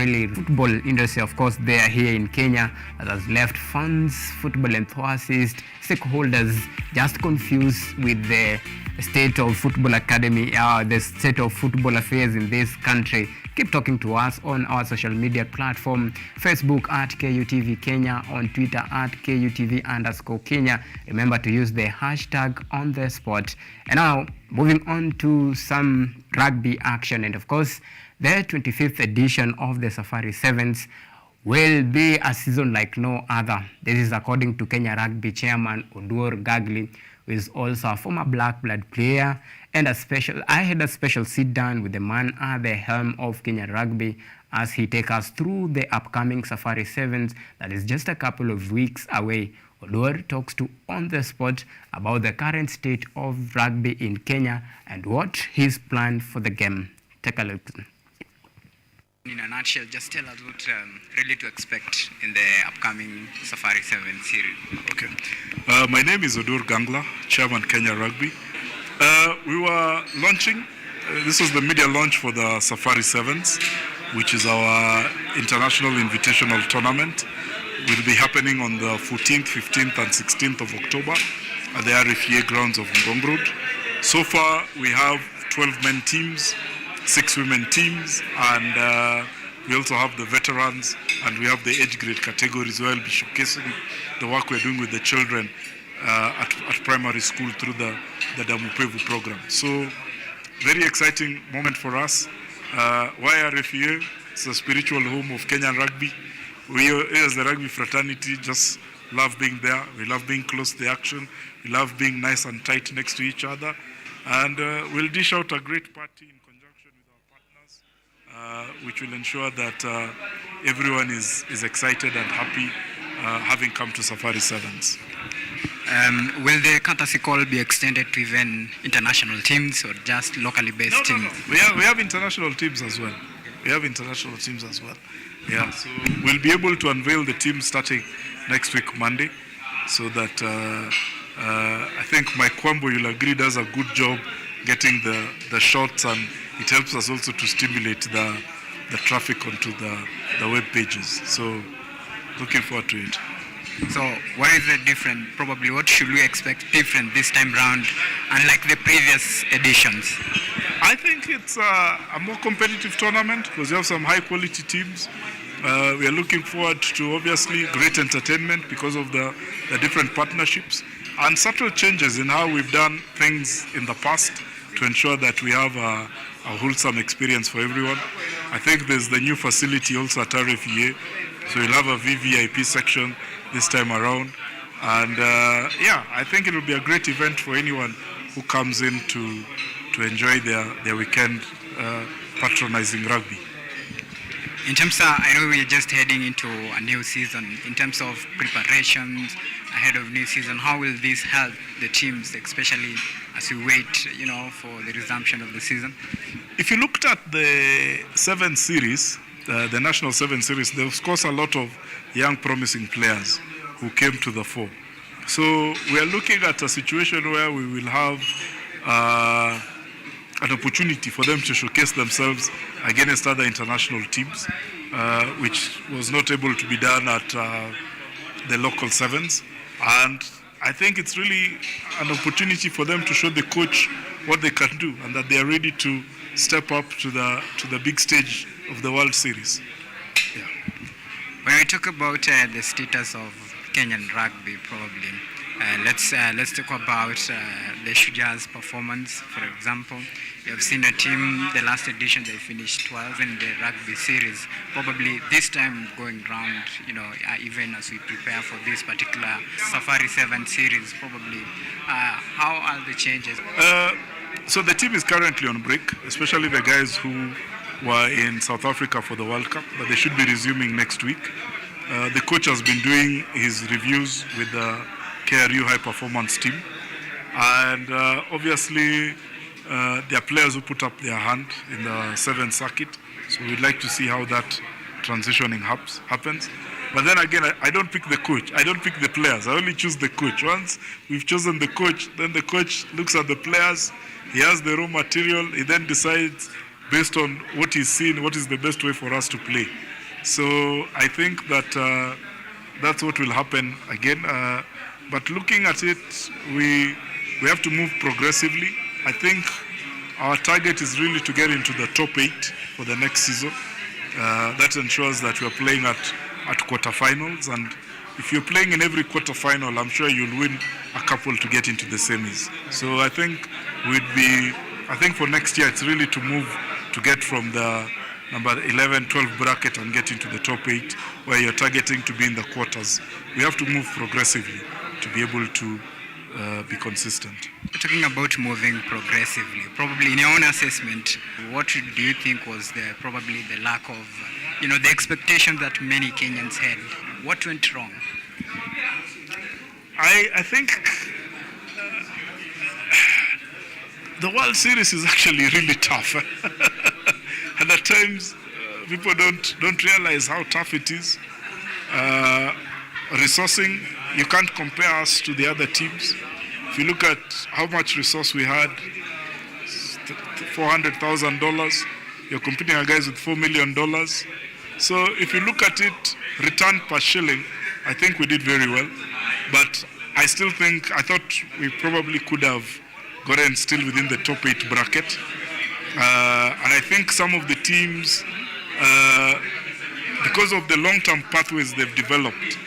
really football industry, of course, they are here in Kenya, that has left fans, football enthusiasts, stakeholders just confused with the state of football academy, the state of football affairs in this country. Keep talking to us on our social media platform, Facebook at KUTV Kenya, on Twitter at KUTV_Kenya. Remember to use the hashtag on the spot. And now, moving on to some rugby action. And of course, the 25th edition of the Safari Sevens will be a season like no other. This is according to Kenya Rugby Chairman Oduor Gagli, who is also a former black blood player. And I had a special sit down with the man at the helm of Kenya Rugby as he takes us through the upcoming Safari Sevens that is just a couple of weeks away. Oduor talks to On the Spot about the current state of rugby in Kenya and what his plan for the game. Take a look. In a nutshell, just tell us what really to expect in the upcoming Safari 7 series. Okay. My name is Oduor Gangla, Chairman Kenya Rugby. We were launching, this was the media launch for the Safari Sevens, which is our international invitational tournament. It will be happening on the 14th, 15th and 16th of October at the RFA grounds of Ngong Road. So far, we have 12 men teams, 6 women teams, and we also have the veterans, and we have the age grade categories where we'll be showcasing the work we're doing with the children at primary school through the Damupevu program. So, very exciting moment for us. Why RFA? It's the spiritual home of Kenyan rugby. We as the rugby fraternity just love being there. We love being close to the action. We love being nice and tight next to each other. And we'll dish out a great party in conjunction with our partners, which will ensure that everyone is excited and happy having come to Safari Sevens. Will the courtesy call be extended to even international teams or just locally based teams? No. We have international teams as well. Yeah, so we'll be able to unveil the team starting next week, Monday, so that I think Mike Kwambo, you'll agree, does a good job getting the shots, and it helps us also to stimulate the traffic onto the web pages. So looking forward to it. So what is the different, probably what should we expect different this time round, unlike the previous editions? I think it's a more competitive tournament because you have some high quality teams. We are looking forward to obviously great entertainment because of the different partnerships and subtle changes in how we've done things in the past to ensure that we have a wholesome experience for everyone. I think there's the new facility also at RFA, so we'll have a VVIP section this time around. And I think it will be a great event for anyone who comes in to enjoy their weekend patronizing rugby. In terms of, I know we're just heading into a new season. In terms of preparations ahead of new season, how will this help the teams, especially as we wait, for the resumption of the season? If you looked at the 7 series, the National 7 series, there was of course a lot of young promising players who came to the fore. So we are looking at a situation where we will have an opportunity for them to showcase themselves against other international teams, which was not able to be done at the local sevens. And I think it's really an opportunity for them to show the coach what they can do and that they are ready to step up to the big stage of the World Series. Yeah. When we talk about the status of Kenyan rugby, probably, let's talk about the Shuja's performance. For example, you have seen a team, the last edition they finished 12 in the rugby series. Probably this time going round, even as we prepare for this particular Safari 7 series, probably, how are the changes? So the team is currently on break, especially the guys who were in South Africa for the World Cup, but they should be resuming next week. The coach has been doing his reviews with the KRU high performance team, and obviously there are players who put up their hand in the 7th circuit, so we'd like to see how that transitioning happens. But then again, I don't pick the coach, I don't pick the players, I only choose the coach. Once we've chosen the coach, then the coach looks at the players, he has the raw material, he then decides based on what he's seen, what is the best way for us to play. So I think that that's what will happen again. But looking at it, we have to move progressively. I think our target is really to get into the top 8 for the next season. That ensures that we are playing at quarterfinals, and if you're playing in every quarterfinal, I'm sure you'll win a couple to get into the semis. So I think for next year, it's really to move to get from the number 11, 12 bracket and get into the top 8, where you're targeting to be in the quarters. We have to move progressively to be able to be consistent. Talking about moving progressively, probably in your own assessment, what do you think was probably the lack of, the expectation that many Kenyans had? What went wrong? I think the World Series is actually really tough. And at times, people don't realize how tough it is. Resourcing, you can't compare us to the other teams. If you look at how much resource we had, $400,000, you're competing against guys with $4 million. So if you look at it, return per shilling, I think we did very well. But I thought we probably could have gotten still within the top 8 bracket. And I think some of the teams, because of the long-term pathways they've developed,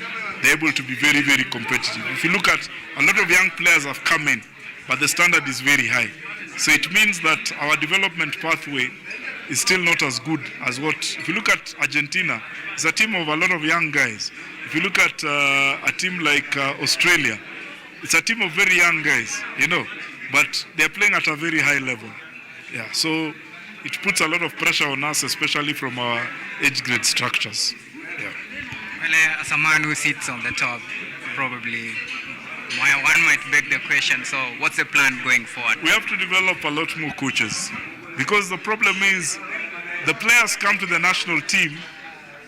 they're able to be very, very competitive. If you look at a lot of young players have come in, but the standard is very high. So it means that our development pathway is still not as good as if you look at Argentina, it's a team of a lot of young guys. If you look at a team like Australia, it's a team of very young guys, but they're playing at a very high level. Yeah, so it puts a lot of pressure on us, especially from our age grade structures. Yeah. Well, as a man who sits on the top, probably one might beg the question, so what's the plan going forward? We have to develop a lot more coaches, because the problem is the players come to the national team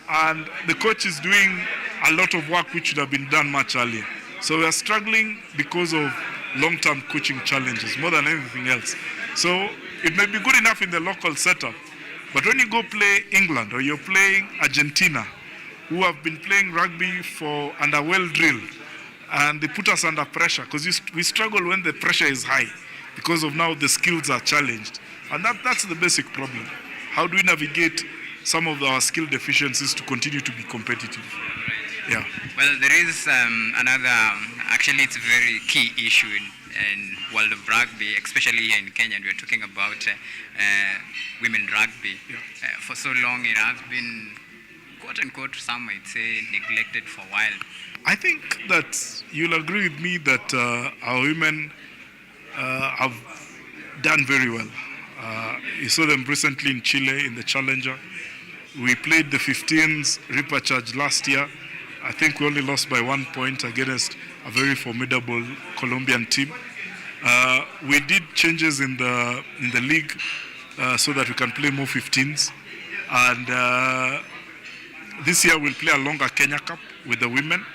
and the coach is doing a lot of work which should have been done much earlier. So we are struggling because of long-term coaching challenges more than anything else. So it may be good enough in the local setup, but when you go play England or you're playing Argentina, who have been playing rugby and are well drilled, and they put us under pressure, because we struggle when the pressure is high, because of now the skills are challenged. And that's the basic problem. How do we navigate some of our skill deficiencies to continue to be competitive? Yeah. Well, there is actually it's a very key issue in world of rugby, especially here in Kenya, and we're talking about women rugby. Yeah. For so long, it has been, quote unquote, some might say, neglected for a while. I think that you'll agree with me that our women have done very well. You saw them recently in Chile in the Challenger. We played the 15s repechage last year. I think we only lost by 1 point against a very formidable Colombian team. We did changes in the league so that we can play more 15s. And this year we'll play a longer Kenya Cup with the women.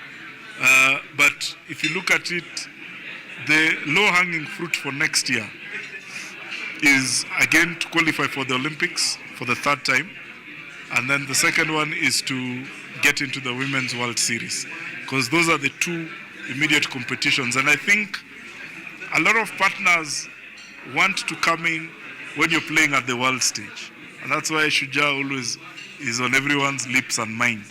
But if you look at it, the low-hanging fruit for next year is, again, to qualify for the Olympics for the 3rd time. And then the second one is to get into the Women's World Series, because those are the 2 immediate competitions. And I think a lot of partners want to come in when you're playing at the world stage. And that's why Shujaa always is on everyone's lips and mind.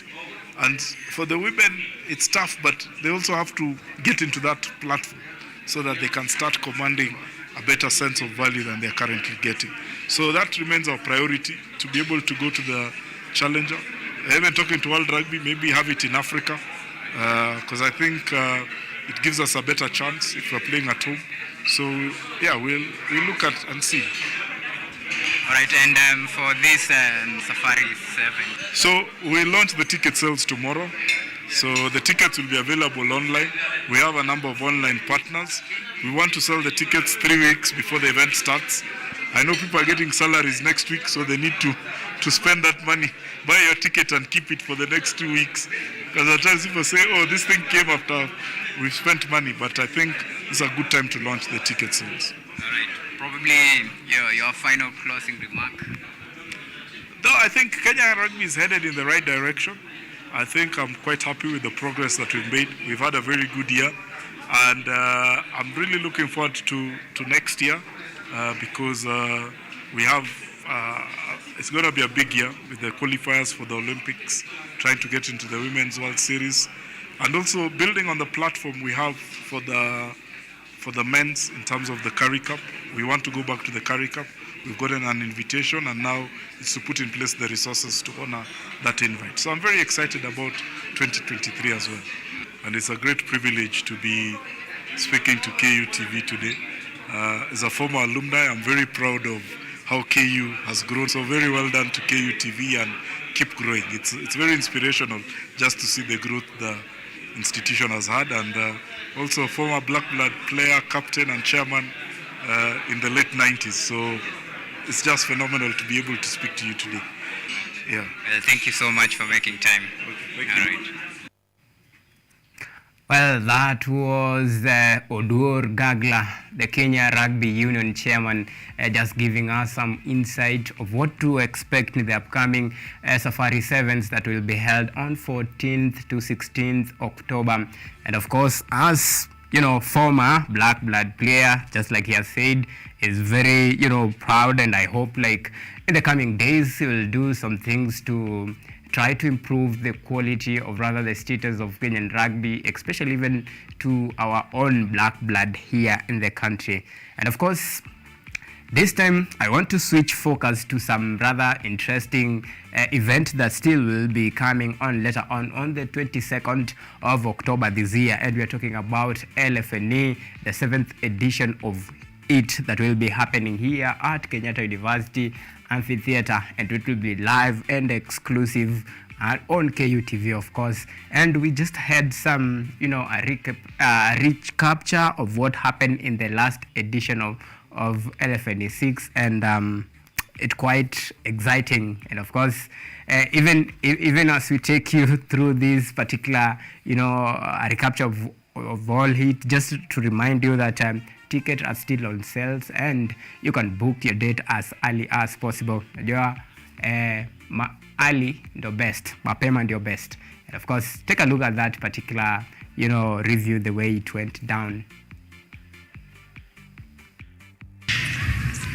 And for the women, it's tough, but they also have to get into that platform so that they can start commanding a better sense of value than they're currently getting. So that remains our priority, to be able to go to the Challenger. Even talking to World Rugby, maybe have it in Africa, because I think it gives us a better chance if we're playing at home. So yeah, we'll look at and see. All right, and for this Safari 7? So we launch the ticket sales tomorrow. So the tickets will be available online. We have a number of online partners. We want to sell the tickets 3 weeks before the event starts. I know people are getting salaries next week, so they need to spend that money, buy your ticket and keep it for the next 2 weeks. Because at times people say, oh, this thing came after we've spent money. But I think it's a good time to launch the ticket sales. All right. Probably your final closing remark. No, I think Kenya Rugby is headed in the right direction. I think I'm quite happy with the progress that we've made. We've had a very good year, and I'm really looking forward to next year because we have, it's going to be a big year with the qualifiers for the Olympics, trying to get into the Women's World Series, and also building on the platform we have for the men's in terms of the Curry Cup. We want to go back to the Curry Cup. We've gotten an invitation, and now it's to put in place the resources to honor that invite. So I'm very excited about 2023 as well. And it's a great privilege to be speaking to KU TV today. As a former alumni, I'm very proud of how KU has grown. So very well done to KU TV, and keep growing. It's very inspirational just to see the growth the institution has had, and also a former Black Blood player, captain and chairman in the late 90s. So it's just phenomenal to be able to speak to you today. Yeah. Well, thank you so much for making time. Okay, thank you. All right. Well, that was Odur Gagla, the Kenya Rugby Union chairman, just giving us some insight of what to expect in the upcoming Safari Sevens that will be held on 14th to 16th October. And of course, as you know, former Black Blood player, just like he has said, is very, proud, and I hope like in the coming days he will do some things to try to improve the quality of rather the status of Kenyan rugby, especially even to our own Black Blood here in the country. And of course, this time I want to switch focus to some rather interesting event that still will be coming on later on the 22nd of October this year, and we are talking about LFNA, the 7th edition of it, that will be happening here at Kenyatta University Amphitheatre, and it will be live and exclusive on KU TV, of course. And we just had some, a rich capture of what happened in the last edition of LFNA 6, and it's quite exciting. And of course, even as we take you through this particular, a recapture of all it, just to remind you that tickets are still on sales, and you can book your date as early as possible. Najua early ndio best, mapema ndio best. And of course, take a look at that particular, review, the way it went down.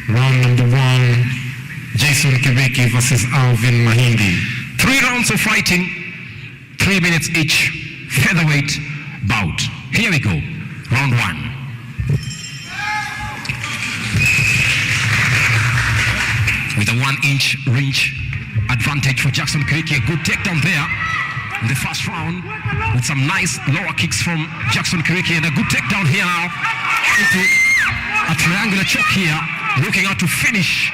Round number 1, Jason Kibeki versus Alvin Mahindi. 3 rounds of fighting, 3 minutes each, featherweight bout. Here we go, round 1. With a 1-inch range advantage for Jackson Kiriki, a good takedown there in the first round, with some nice lower kicks from Jackson Kiriki, and a good takedown here now into a triangular choke here, looking out to finish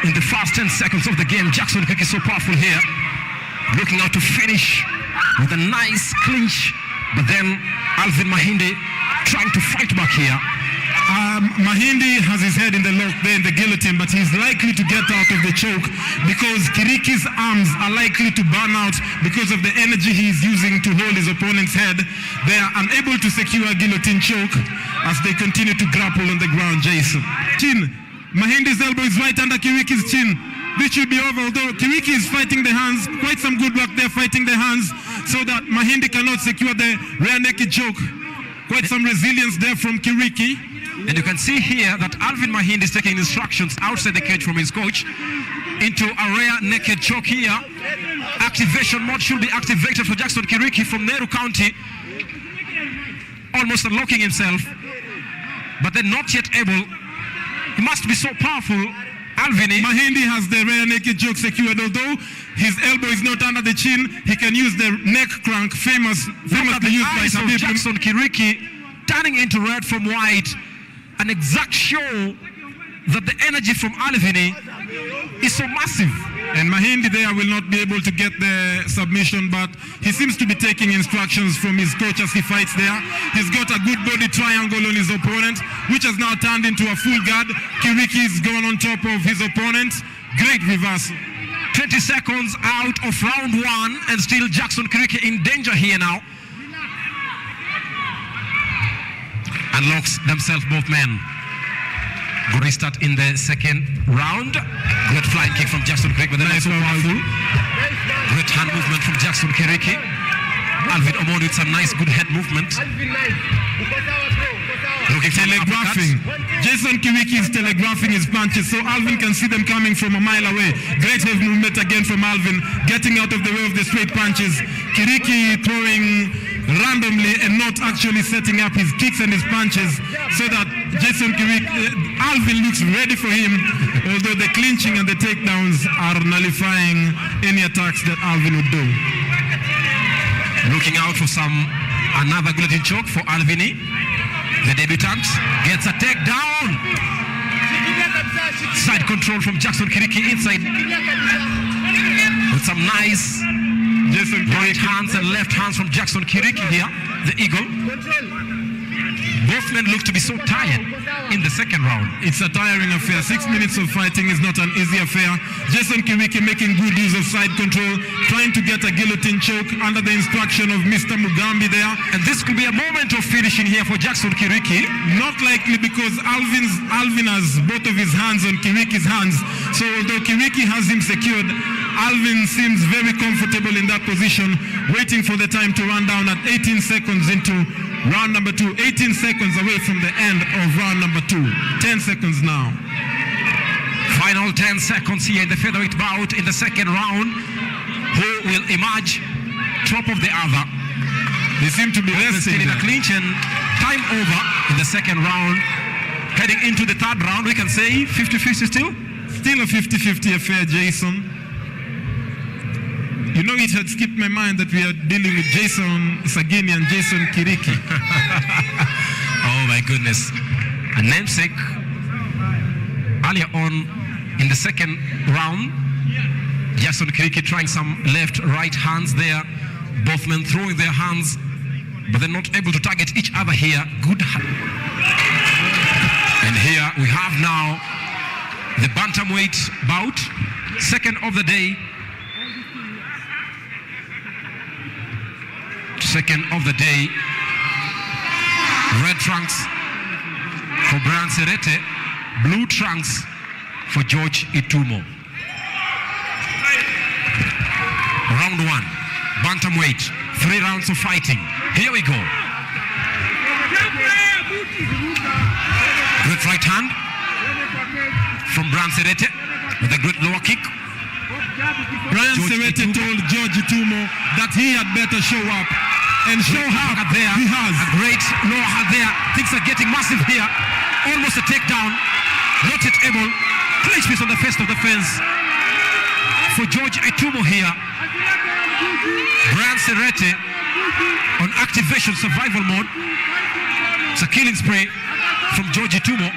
in the first 10 seconds of the game. Jackson Kiriki so powerful here, looking out to finish with a nice clinch, but then Alvin Mahindi trying to fight back here. Mahindi has his head in the lock there in the guillotine, but he's likely to get out of the choke because Kiriki's arms are likely to burn out because of the energy he's using to hold his opponent's head. They are unable to secure a guillotine choke as they continue to grapple on the ground, Jason. Chin. Mahindi's elbow is right under Kiriki's chin. This should be over, although Kiriki is fighting the hands. Quite some good work there fighting the hands so that Mahindi cannot secure the rear naked choke. Quite some resilience there from Kiriki. And you can see here that Alvin Mahindi is taking instructions outside the cage from his coach into a rear naked choke here. Activation mode should be activated for Jackson Kiriki from Nehru County. Almost unlocking himself, but then not yet able. He must be so powerful, Alvin. Mahindi has the rear naked choke secured, although his elbow is not under the chin. He can use the neck crank, famously used by some people. Jackson Kiriki turning into red from white. An exact show that the energy from Alvin is so massive. And Mahindi there will not be able to get the submission, but he seems to be taking instructions from his coach as he fights there. He's got a good body triangle on his opponent, which has now turned into a full guard. Kiriki is going on top of his opponent. Great reversal. 20 seconds out of round 1, and still Jackson Kiriki in danger here now. Unlocks themselves, both men. Good restart in the second round. Great flying kick from Jackson Kiriki, but then nice, also powerful. Great hand movement from Jackson Kiriki. Alvin Omondi with some nice good head movement. Looking telegraphing. Jason Kiriki is telegraphing his punches, so Alvin can see them coming from a mile away. Great head movement again from Alvin, getting out of the way of the straight punches. Kiriki throwing randomly and not actually setting up his kicks and his punches, so that Jason Kiriki, Alvin looks ready for him, although the clinching and the takedowns are nullifying any attacks that Alvin would do. Looking out for another guillotine choke for Alvini. The debutant gets a takedown. Side control from Jackson Kiriki inside with some nice right hands and left hands from Jackson Kiriki here, the Eagle. Both men look to be so tired in the second round. It's a tiring affair. 6 minutes of fighting is not an easy affair. Jason Kiriki making good use of side control, trying to get a guillotine choke under the instruction of Mr. Mugambi there. And this could be a moment of finishing here for Jackson Kiriki. Not likely, because Alvin has both of his hands on Kiriki's hands. So although Kiriki has him secured, Alvin seems very comfortable in that position, waiting for the time to run down at 18 seconds into round number 2. 18 seconds away from the end of round number 2. 10 seconds now. Final 10 seconds here in the featherweight bout in the second round. Who will emerge top of the other? They seem to be resting in a clinch, and time over in the second round. Heading into the third round, we can say 50-50 still? Still a 50-50 affair, Jason. You know, it had skipped my mind that we are dealing with Jason Sagini and Jason Kiriki. Oh my goodness. A namesake. Earlier on in the second round, Jackson Kiriki trying some left-right hands there. Both men throwing their hands, but they're not able to target each other here. Good. And here we have now the bantamweight bout, second of the day. Second of the day. Red trunks for Brian Serete, blue trunks for George Itumo. Round 1, bantamweight, 3 rounds of fighting. Here we go. Great right hand from Brian Serete with a great lower kick. Brian Serete told George Itumo that he had better show up. And show how there. He has a great lower hand there. Things are getting massive here. Almost a takedown. Not yet able. Clinch piece on the face of the fence for George Itumo here. Brian Serete on activation survival mode. It's a killing spree from George Itumo.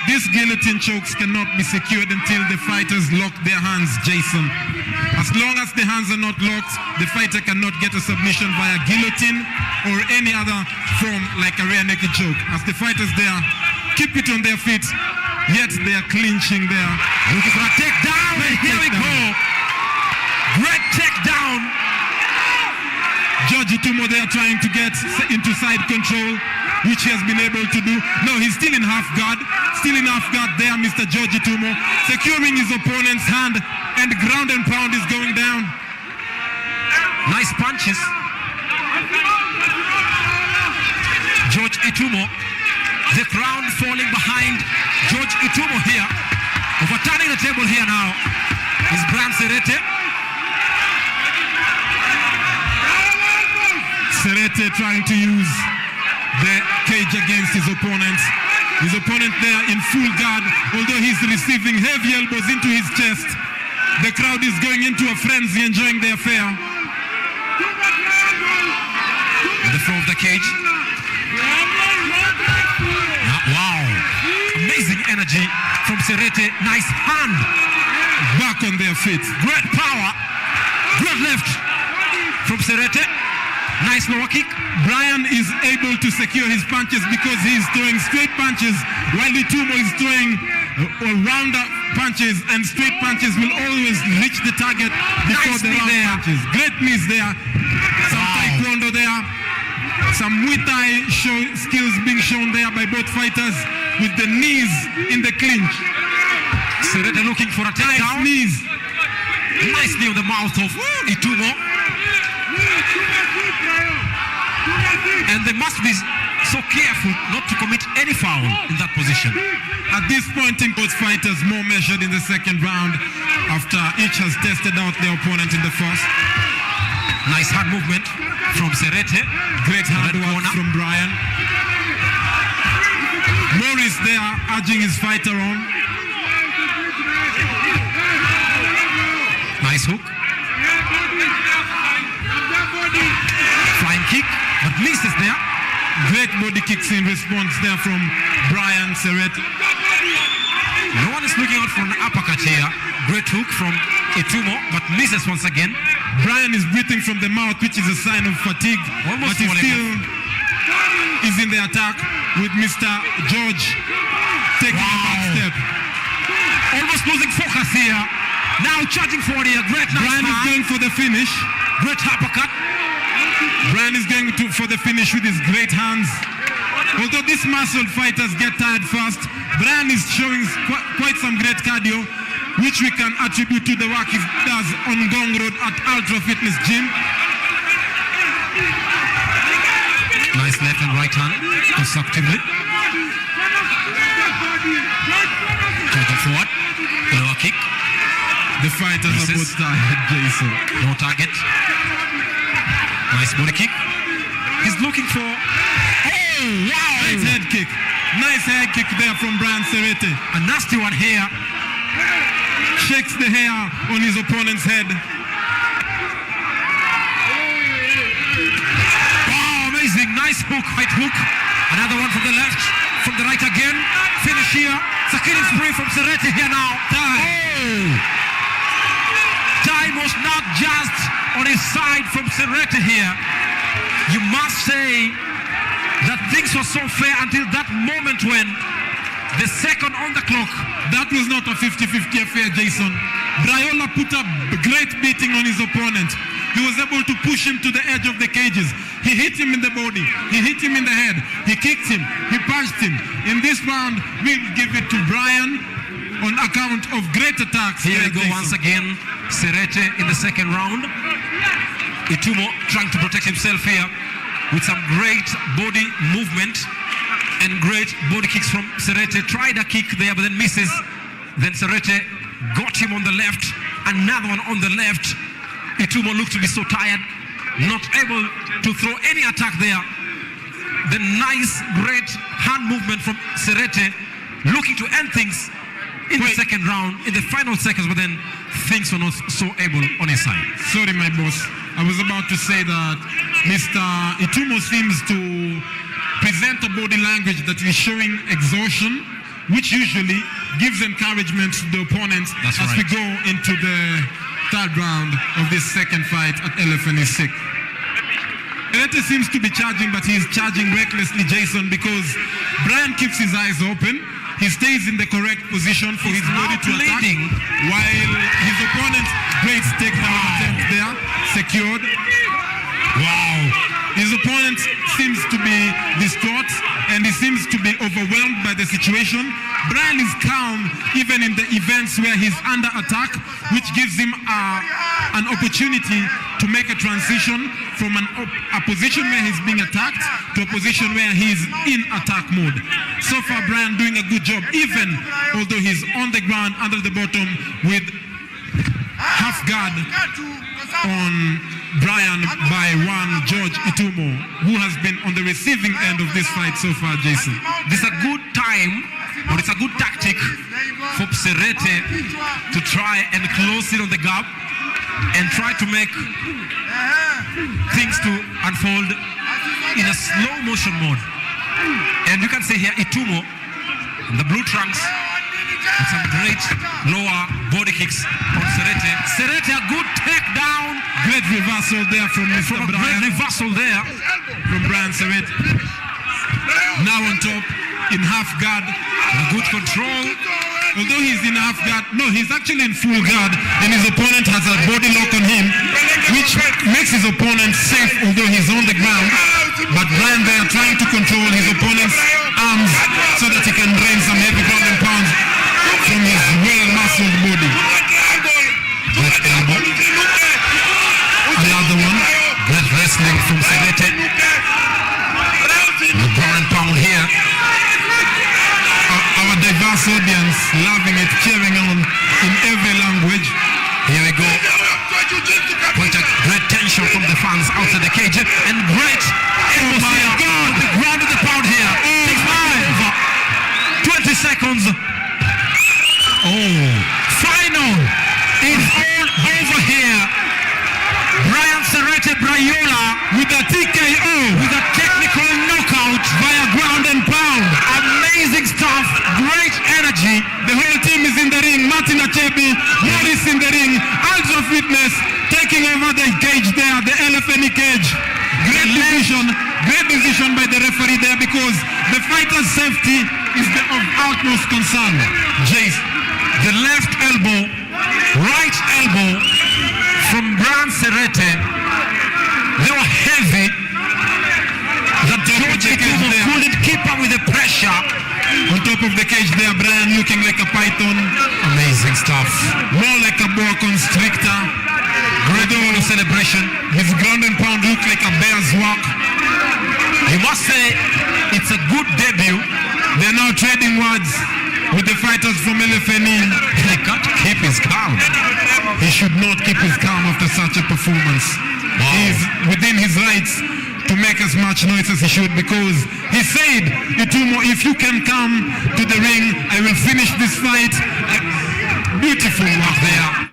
These guillotine chokes cannot be secured until the fighters lock their hands, Jason. As long as the hands are not locked, the fighter cannot get a submission via guillotine or any other form like a rear naked choke. As the fighters there keep it on their feet, yet they are clinching there. Looking for a takedown, and here we go. Great takedown. George Itumo there trying to get into side control, which he has been able to do. No, he's still in half guard. Still in half guard there, Mr. George Itumo, securing his opponent's hand, and ground and pound is going down. Nice punches. George Itumo, the crown falling behind George Itumo here. Overturning the table here now is Brian Serete. Serete trying to use the cage against his opponent. His opponent there in full guard, although he's receiving heavy elbows into his chest. The crowd is going into a frenzy, enjoying the affair. On the floor of the cage. Wow. Amazing energy from Serete. Nice hand. Back on their feet. Great power. Great left from Serete. Nice lower kick. Brian is able to secure his punches because he is throwing straight punches, while Itumo is throwing rounder punches, and straight punches will always reach the target before the round punches. Great knees there. Some taekwondo there. Some Muay Thai skills being shown there by both fighters. with the knees in the clinch. Serete looking for a Nice takedown. knees. Nice knee on the mouth of Itumo. And they must be so careful not to commit any foul in that position. At this point in both fighters more measured in the second round after each has tested out their opponent in the first. Nice hand movement from Serete. Great hand Red work corner. from Brian. Morris there urging his fighter on. Nice hook. Flying kick, but misses there. Great body kicks in response there from Brian Serete. No one is looking out for an uppercut here. Great hook from Itumo, but misses once again. Brian is breathing from the mouth, which is a sign of fatigue, Almost but he falling still is in the attack with Mr. George taking a back step. Almost losing focus here. Now charging forward here. Great nice Brian is hand. going for the finish. Great uppercut. Brian is going for the finish with his great hands. Although these muscled fighters get tired fast, Brian is showing quite some great cardio, which we can attribute to the work he does on Gong Road at Ultra Fitness Gym. Nice left and right hand constructively. Charging forward. Lower kick. The fighters are both tired, Jason. No target. Nice body kick. He's looking for... Oh, wow! Nice head kick. Nice head kick there from Brian Serete. A nasty one here. Shakes the hair on his opponent's head. Wow, amazing. Nice hook, right hook. Another one from the left, from the right again. Finish here. It's a killing spree from Serete here now. Oh! Time was not just on his side from Serete here. You must say that things were so fair until that moment when the second on the clock. That was not a 50-50 affair, Jason. Braiola put a great beating on his opponent. He was able to push him to the edge of the cages. He hit him in the body. He hit him in the head. He kicked him. He punched him. In this round, we'll give it to Brian on account of great attacks. Here we go Jason. once again. Serete in the second round. Itumo trying to protect himself here with some great body movement and great body kicks from Serete. Tried a kick there but then misses. Then Serete got him on the left. Another one on the left. Itumo looked to be so tired, not able to throw any attack there. The nice, great hand movement from Serete, looking to end things in the second round, in the final seconds, but then things were not so able on his side. Sorry, my boss. I was about to say that Mr. Itumo seems to present a body language that is showing exhaustion, which usually gives encouragement to the opponent. That's as right. we go into the third round of this second fight at Elephant is Sick. Serete seems to be charging, but he's charging recklessly, Jason, because Brian keeps his eyes open. He stays in the correct position for his body to attack, while his opponent's great takedown attempt there, secured. Wow. His opponent seems to be distraught and he seems to be overwhelmed by the situation. Brian is calm even in the events where he's under attack, which gives him an opportunity to make a transition from a position where he's being attacked to a position where he's in attack mode. So far, Brian doing a good job, even although he's on the ground under the bottom with half guard on Brian by one George Itumo, who has been on the receiving end of this fight so far, Jason. This is a good time, or it's a good tactic for Serete to try and close in on the gap and try to make things to unfold in a slow motion mode. And you can see here Itumo in the blue trunks with some great lower body kicks on Serete. Serete, a good takedown. Great reversal there from Mr. Brian. Great reversal there from Brian Serete. Now on top, in half guard. Good control. Although he's in half guard, no, he's actually in full guard, and his opponent has a body lock on him, which makes his opponent safe, although he's on the ground. But Brian there trying to control his opponent's arms so that he can raise wrestling from Serete. The ground and pound here. Our diverse audience loving it, cheering on in every language. Here we go. Quite a great tension from the fans outside the cage and great Oh my God! the ground and the pound here. 20 seconds. Oh, Final is all over here. Brian Serete Brayola with a TKO, with a technical knockout via ground and pound. Amazing stuff, great energy. The whole team is in the ring. Martin Achebi, Morris in the ring. Ultra Fitness taking over the cage there, the LFNE cage. Great decision by the referee there because the fighter's safety is of utmost concern. Jace, the left elbow, right elbow from Brian Serete. They were heavy. The George couldn't keep up with the pressure. On top of the cage there, Brian looking like a python. Amazing stuff. More like a boa constrictor. Great celebration. His ground and pound look like a bear's walk. You must say it's a good debut. They're now trading words with the fighters from LFNE. He can't keep his calm. He should not keep his calm after such a performance. Wow. He's within his rights to make as much noise as he should because he said, Itumo, if you can come to the ring, I will finish this fight. Beautiful work there.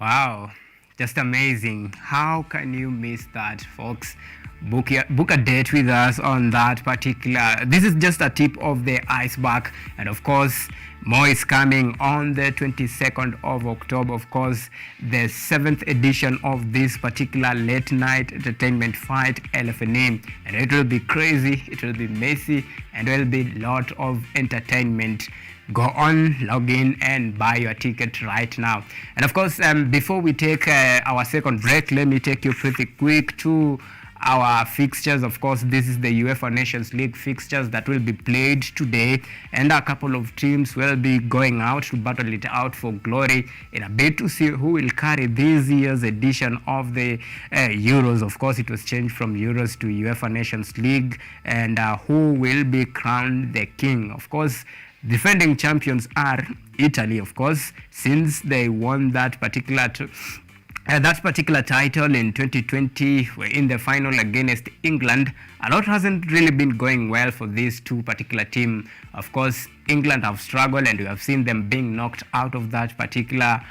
Wow, just amazing. How can you miss that, folks? Book a date with us on that particular. This is just a tip of the iceberg, and of course, more is coming on the 22nd of October. Of course, the 7th edition of this particular late night entertainment fight, LFNE, and it will be crazy, it will be messy, and there will be a lot of entertainment. Go on, log in and buy your ticket right now. And of course, before we take our second break, let me take you pretty quick to our fixtures. Of course, this is the UEFA Nations League fixtures that will be played today, and a couple of teams will be going out to battle it out for glory in a bid to see who will carry this year's edition of the Euros. Of course, it was changed from Euros to UEFA Nations League, and who will be crowned the king. Of course, defending champions are Italy, of course, since they won that particular title in 2020 in the final against England. A lot hasn't really been going well for these two particular teams. Of course, England have struggled, and we have seen them being knocked out of that particular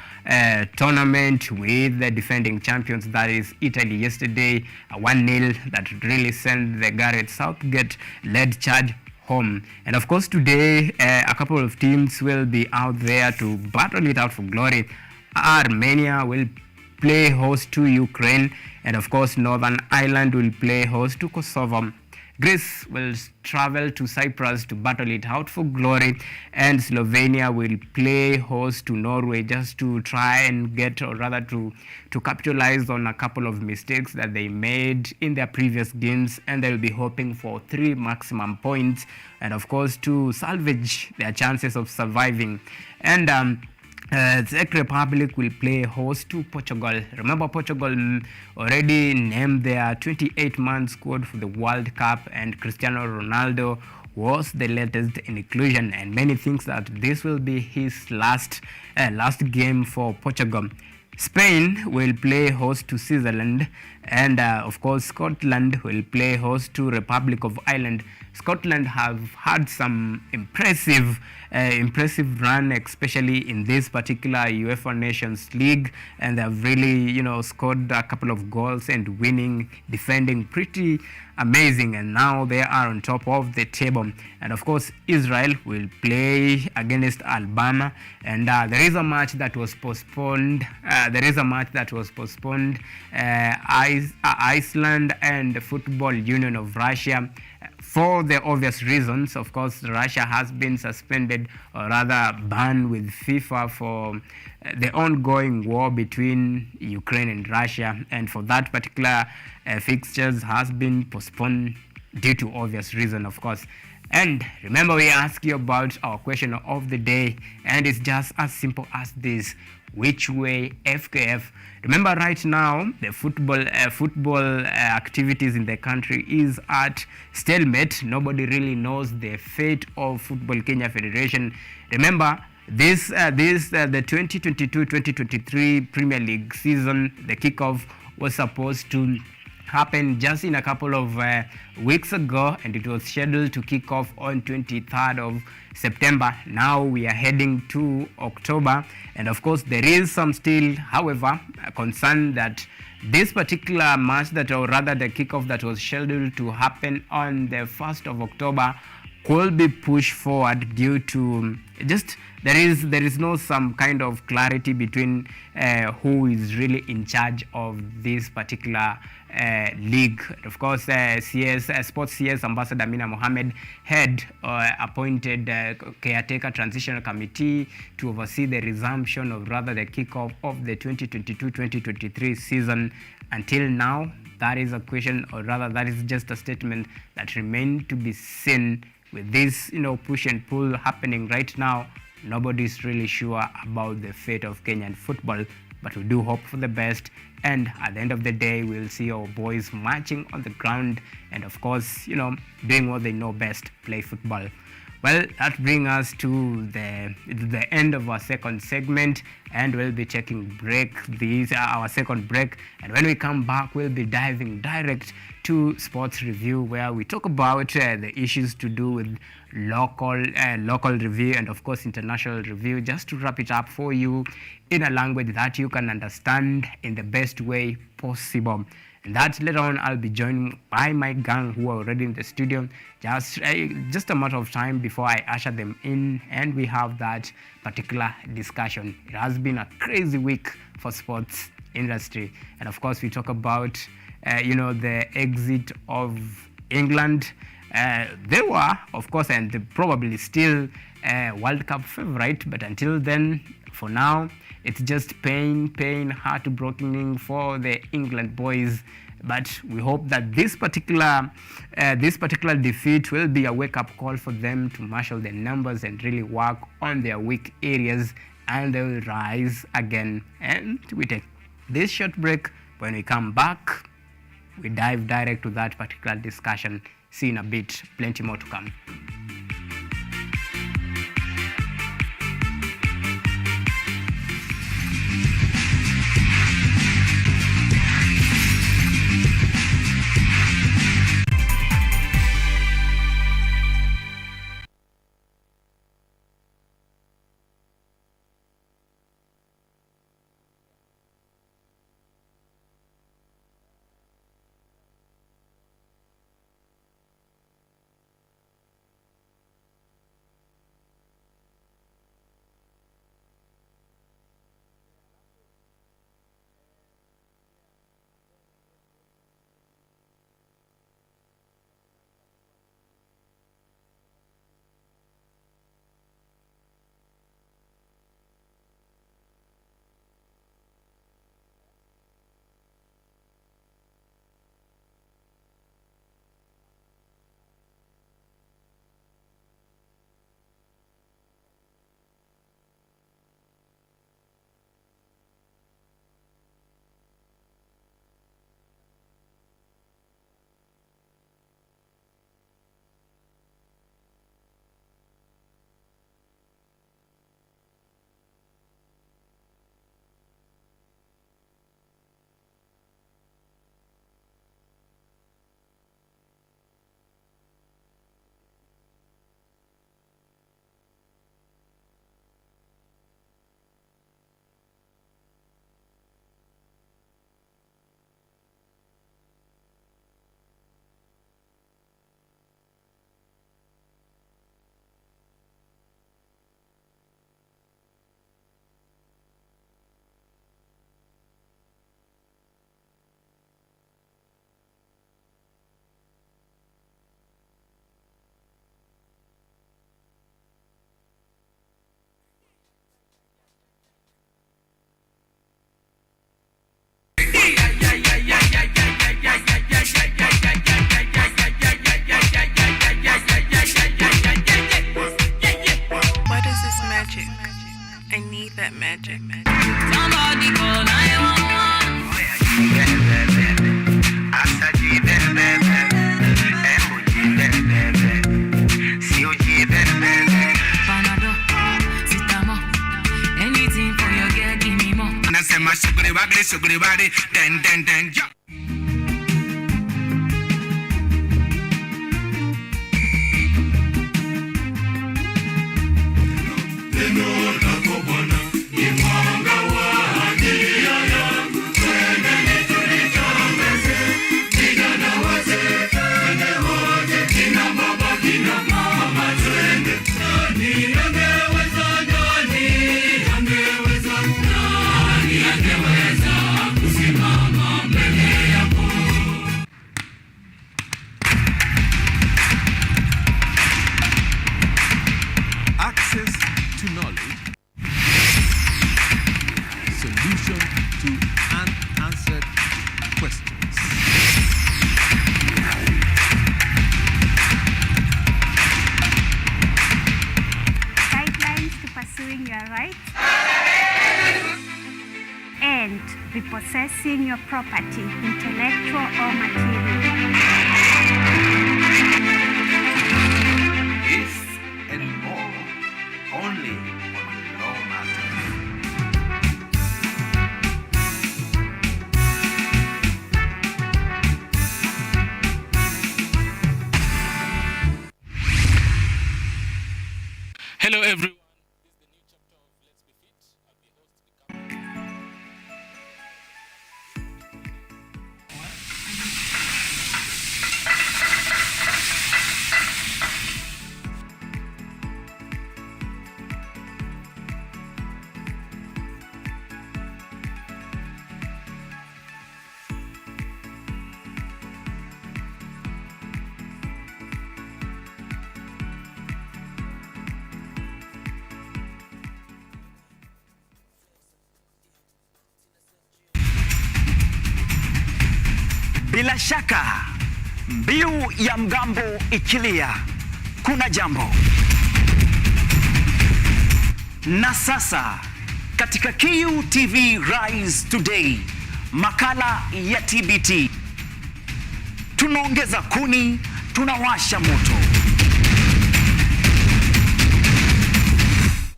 tournament with the defending champions, that is Italy, yesterday, 1-0 that really sent the Gareth Southgate-led charge home. And of course, today a couple of teams will be out there to battle it out for glory. Armenia will play host to Ukraine, and of course Northern Ireland will play host to Kosovo. Greece will travel to Cyprus to battle it out for glory, and Slovenia will play host to Norway just to try and get, or rather to capitalize on a couple of mistakes that they made in their previous games, and they'll be hoping for 3 maximum points, and of course to salvage their chances of surviving. And Czech Republic will play host to Portugal. Remember, Portugal already named their 28-man squad for the World Cup, and Cristiano Ronaldo was the latest inclusion, and many think that this will be his last game for Portugal. Spain will play host to Switzerland, and of course Scotland will play host to Republic of Ireland. Scotland have had some impressive run, especially in this particular UEFA Nations League, and they have really, scored a couple of goals and winning, defending pretty amazing, and now they are on top of the table. And of course, Israel will play against Alabama, and there is a match that was postponed. Iceland and the Football Union of Russia. For the obvious reasons, of course, Russia has been suspended, or rather banned with FIFA for the ongoing war between Ukraine and Russia, and for that particular fixtures has been postponed due to obvious reason, of course. And remember, we asked you about our question of the day, and it's just as simple as this: which way FKF. Remember, right now the football activities in the country is at stalemate. Nobody really knows the fate of Football Kenya Federation. Remember, the 2022-2023 Premier League season, the kickoff was supposed to happen just in a couple of weeks ago, and it was scheduled to kick off on 23rd of September. Now we are heading to October, and of course there is some still, however, a concern that this particular match, that, or rather the kickoff that was scheduled to happen on the 1st of October, could be pushed forward due to just there is no some kind of clarity between who is really in charge of this particular league. Of course, Sports CS Ambassador Amina Mohammed had appointed caretaker transitional committee to oversee the resumption, or rather the kickoff of the 2022-2023 season. Until now, that is a question, or rather that is just a statement that remains to be seen. With this, push and pull happening right now, nobody's really sure about the fate of Kenyan football, but we do hope for the best. And at the end of the day, we'll see our boys marching on the ground and, of course, doing what they know best, play football. Well, that brings us to the end of our second segment, and we'll be taking our second break. And when we come back, we'll be diving direct to sports review, where we talk about the issues to do with local review and of course international review, just to wrap it up for you in a language that you can understand in the best way possible. And that later on I'll be joined by my gang who are already in the studio. Just a matter of time before I usher them in, and we have that particular discussion. It has been a crazy week for sports industry, and of course we talk about the exit of England. They were, of course, and probably still World Cup favorite, but until then, for now, it's just pain, heartbreaking for the England boys. But we hope that this particular defeat will be a wake-up call for them to marshal their numbers and really work on their weak areas, and they will rise again. And we take this short break. When we come back, we dive direct to that particular discussion. See you in a bit. Plenty more to come. so good body, den, yeah. Access to knowledge, solution to unanswered questions. Guidelines to pursuing your rights and repossessing your property, intellectual or material. This and more, only on Law Matters. Hello everyone. Bila shaka, mbiu ya mgambo ikilia, kuna jambo. Na sasa, katika QTV Rise Today, makala ya TBT. Tunaongeza kuni, tunawasha moto.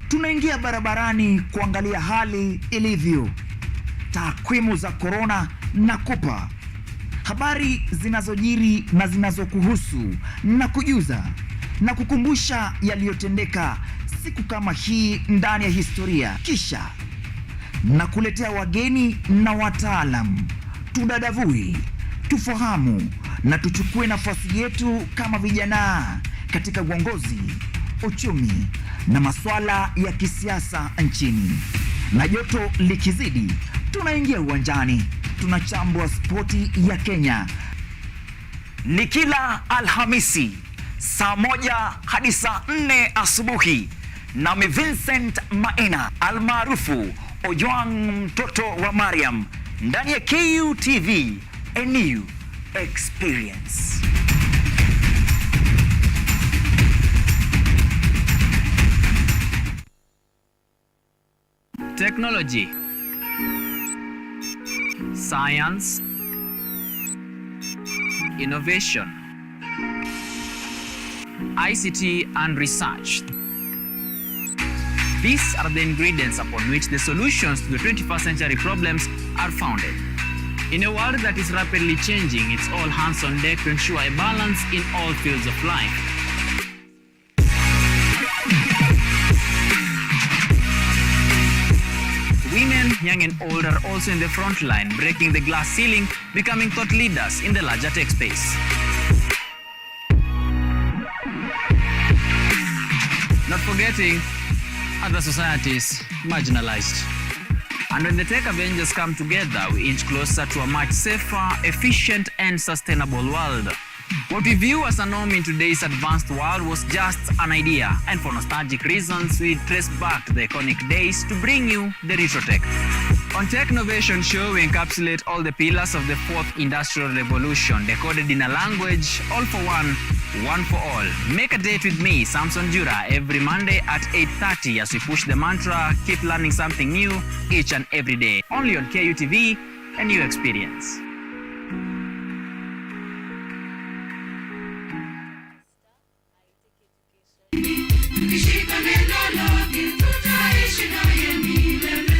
Tunaingia barabarani kuangalia hali ilivyo. Takwimu za corona na kupa habari zinazojiri na zinazokuhusu na kujuza na kukumbusha yaliyotendeka siku kama hii ndani ya historia. Kisha na kuletea wageni na wataalam, tudadavui, tufahamu na tuchukue nafasi yetu kama vijana katika uongozi, uchumi na masuala ya kisiasa nchini. Na joto likizidi, tunaingia uwanjani, tunachambua spoti ya Kenya. Ni kila Alhamisi saa 1 hadi saa 4 asubuhi, nami Vincent Maina almaarufu Ojwang mtoto wa Mariam, ndani ya QTV, a new experience. Technology, science, innovation, ICT and research. These are the ingredients upon which the solutions to the 21st century problems are founded. In a world that is rapidly changing, it's all hands on deck to ensure a balance in all fields of life. Women, young and old, are also in the front line, breaking the glass ceiling, becoming thought leaders in the larger tech space. Not forgetting other societies marginalized. And when the tech Avengers come together, we inch closer to a much safer, efficient, and sustainable world. What we view as a norm in today's advanced world was just an idea, and for nostalgic reasons, we trace back to the iconic days to bring you the retro tech. On Tech Innovation Show, we encapsulate all the pillars of the fourth industrial revolution, decoded in a language, all for one for all. Make a date with me, Samson Jura, every Monday at 8:30 as we push the mantra, keep learning something new each and every day. Only on KUTV, a new experience. Tutaishi naye milele.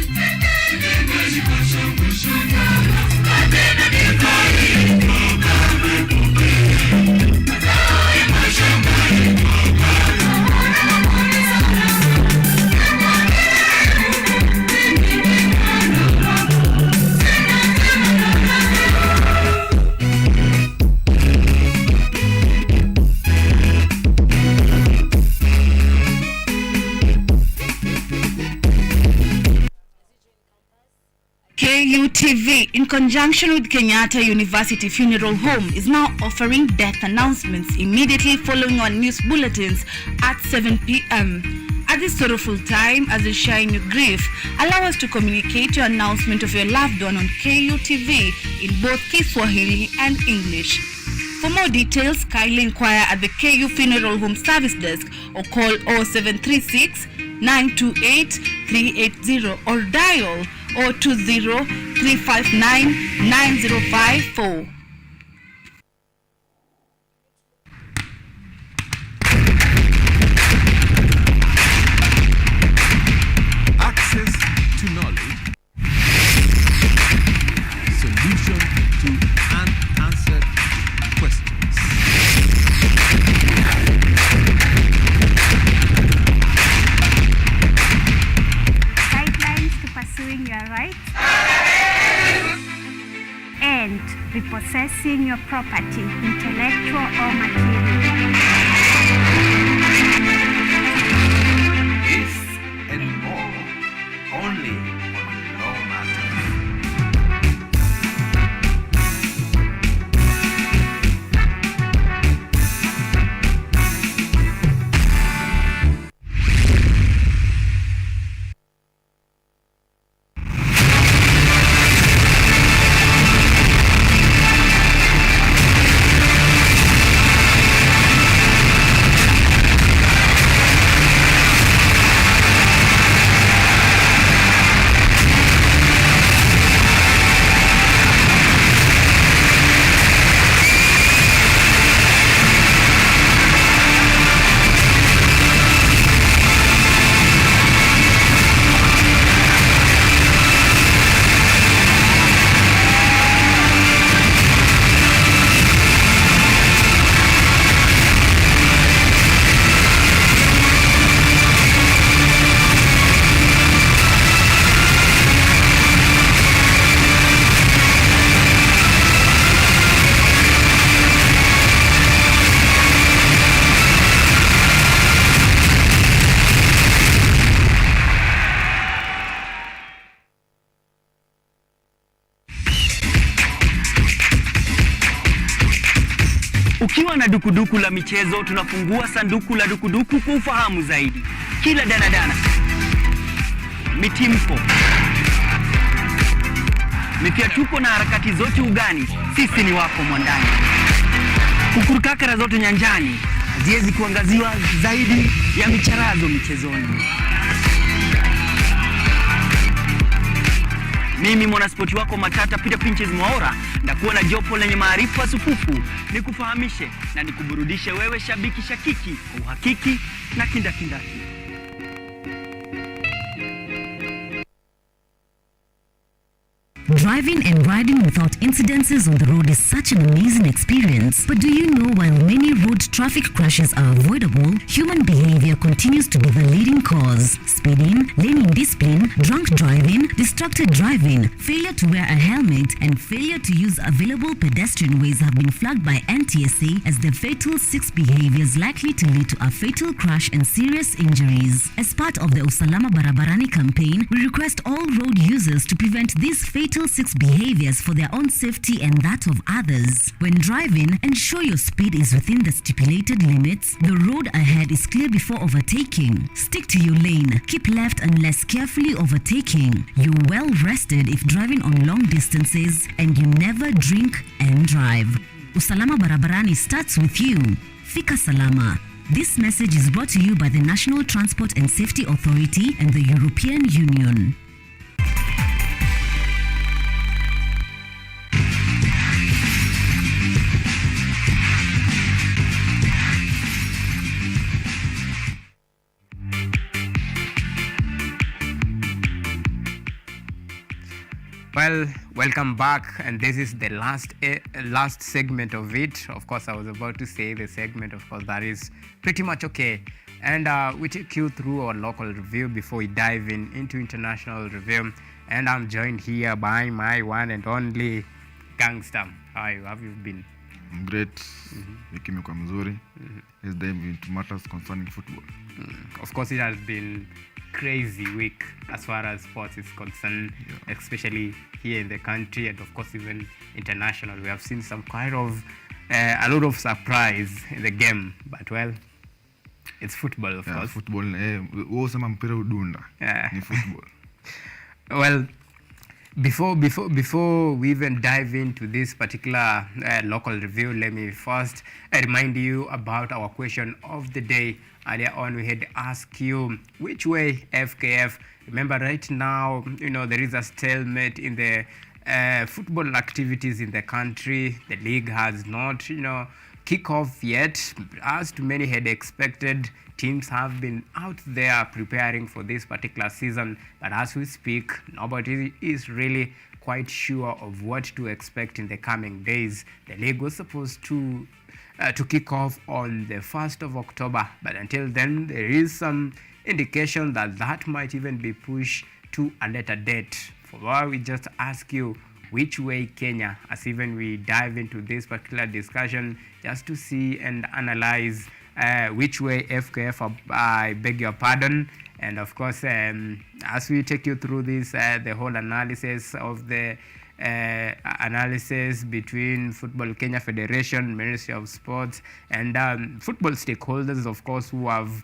in conjunction with Kenyatta University Funeral Home, is now offering death announcements immediately following on news bulletins at 7 p.m. At this sorrowful time, as you share in your grief, allow us to communicate your announcement of your loved one on KUTV in both Kiswahili and English. For more details, kindly inquire at the KU Funeral Home Service Desk or call 0736 928 380 or dial 020 359 9054. Access to knowledge. Solution to unanswered questions. Guidelines to pursuing your rights and repossessing your property, intellectual or material. This and more only on Law Matters. Ukiwa na dukuduku la michezo, tunafungua sanduku la dukuduku kwa ufahamu zaidi. Kila danadana, mitimko, mifiatuko na harakati zote ugani, sisi ni wako mwandani. Kukurukakara zote nyanjani, haziwezi kuangaziwa zaidi ya micharazo michezoni. Mimi mwanaspoti wako matata Peter Pinches Mwaora, ndakuwa na jopo lenye maarifa sufufu, nikufahamishe na nikuburudishe wewe shabiki shakiki kwa uhakiki na kindakindaki. Driving and riding without incidences on the road is such an amazing experience. But do you know while many road traffic crashes are avoidable, human behavior continues to be the leading cause. Speeding, lane indiscipline, drunk driving, distracted driving, failure to wear a helmet, and failure to use available pedestrian ways have been flagged by NTSA as the fatal 6 behaviors likely to lead to a fatal crash and serious injuries. As part of the Usalama Barabarani campaign, we request all road users to prevent these fatal 6 behaviors for their own safety and that of others. When driving, ensure your speed is within the stipulated limits. The road ahead is clear before overtaking. Stick to your lane. Keep left unless carefully overtaking. You're well rested if driving on long distances, and you never drink and drive. Usalama Barabarani starts with you. Fika Salama. This message is brought to you by the National Transport and Safety Authority and the European Union. Well, welcome back, and this is the last segment of it. Of course, I was about to say the segment, of course, that is pretty much okay. And we take you through our local review before we dive into international review. And I'm joined here by my one and only gangster. How have you been? I'm great. Wiki imekuwa mzuri. Let's dive into matters concerning football. Of course, it has been crazy week as far as sports is concerned, especially here in the country and of course even international. We have seen some kind of a lot of surprise in the game, but well, it's football, of course. Football, usema mpira udunda. Ni football. Well, before we even dive into this particular local review, let me first remind you about our question of the day. Earlier on, we had asked you which way FKF. Remember, right now, there is a stalemate in the football activities in the country. The league has not, kick off yet, as too many had expected. Teams have been out there preparing for this particular season, but as we speak, nobody is really quite sure of what to expect in the coming days. The league was supposed to kick off on the 1st of October, but until then, there is some indication that might even be pushed to a later date. For now, we just ask you which way Kenya, as even we dive into this particular discussion, just to see and analyze which way FKF, I beg your pardon. And of course, as we take you through this, the whole analysis of the analysis between Football Kenya Federation, Ministry of Sports, and football stakeholders, of course, who have,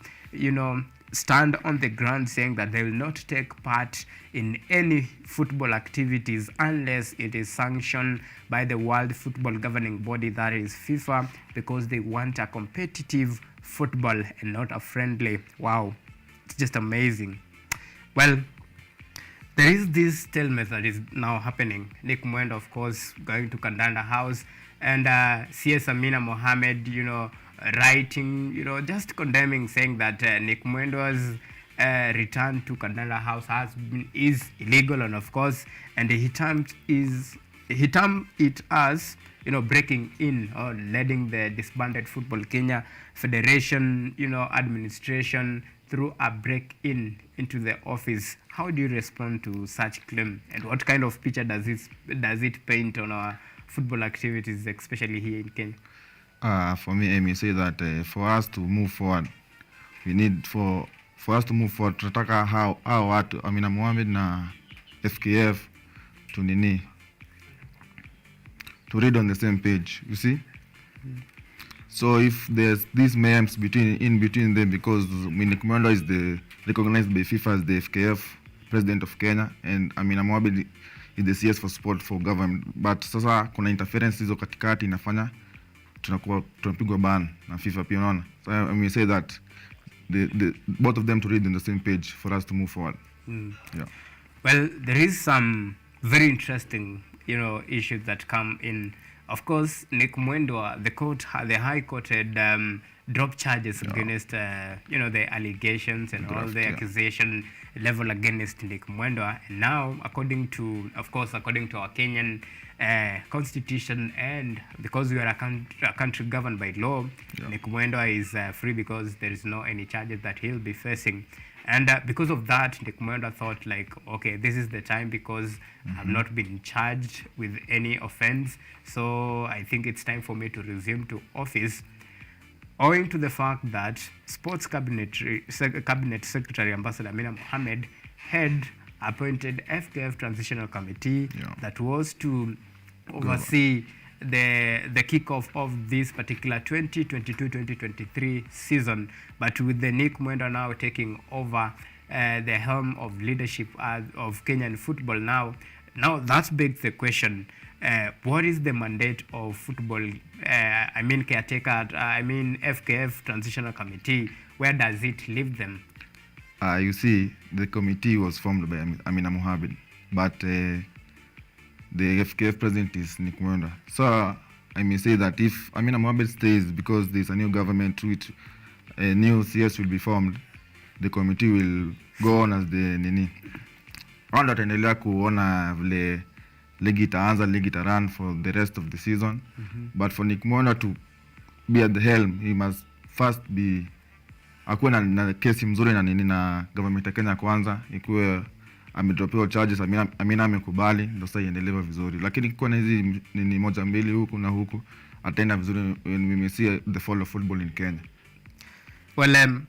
stand on the ground saying that they will not take part in any football activities unless it is sanctioned by the World Football Governing Body, that is FIFA, because they want a competitive football and not a friendly. Wow, it's just amazing. Well, there is this stalemate that is now happening. Nick Mwendo, of course, going to Kandanda House, and CS Amina Mohammed, writing, just condemning, saying that Nick Mwendo's return to Kandanda House is illegal, and of course, and he termed it as breaking in or leading the disbanded Football Kenya Federation, administration through a break-in into the office. How do you respond to such claim, and what kind of picture does it paint on our football activities, especially here in Kenya? For me, I may say that for us to move forward, we need for us to move forward, tunataka hao watu Amina Mohamed na FKF to read on the same page, you see. So if there's these mayhems in between them, because Nick Mwendo is recognized by FIFA as the FKF president of Kenya, and Amina Mohamed is the CS for sport for government, but sasa kuna interference hizo katikati inafanya tunapigwa ban na FIFA pia, unaona. So I may say that the both of them to read on the same page for us to move forward. Yeah. Well, there is some very interesting issues that come in. Of course, Nick Mwendo, the High Court had dropped charges against the allegations and all the accusation level against Nick Mwendo. And now, according to our Kenyan constitution, and because we are a country governed by law, Nick Mwendo is free because there is no any charges that he'll be facing. And because of that, Nick Mwendo thought okay, this is the time because I've not been charged with any offense. So I think it's time for me to resume to office, owing to the fact that Sports Cabinet Secretary Ambassador Amina Mohammed had appointed FKF Transitional Committee that was to oversee the kickoff of this particular 2022-2023 season, but with the Nick Mwendo now taking over the helm of leadership of Kenyan football now that begs the question, what is the mandate of football, FKF Transitional Committee? Where does it leave them? You see, the committee was formed by Amina Mohammed, but the FKF president is Nick Mwendo. So I may say that if Amina Mohammed stays, because there's a new government which a new CS will be formed, the committee will go on as the round ataendelea kuona vile ligi itaanza for the rest of the season. But for Nick Mwendo to be at the helm, he must first be akuwe na kesi mzuri na government ya Kenya kwanza, ikuwe amedropiwa charges, Amina amekubali, ndio sasa iendelee vizuri. Lakini kwa hizi moja mbili huku na huku, ataenda vizuri when we may see the fall of football in Kenya. Well,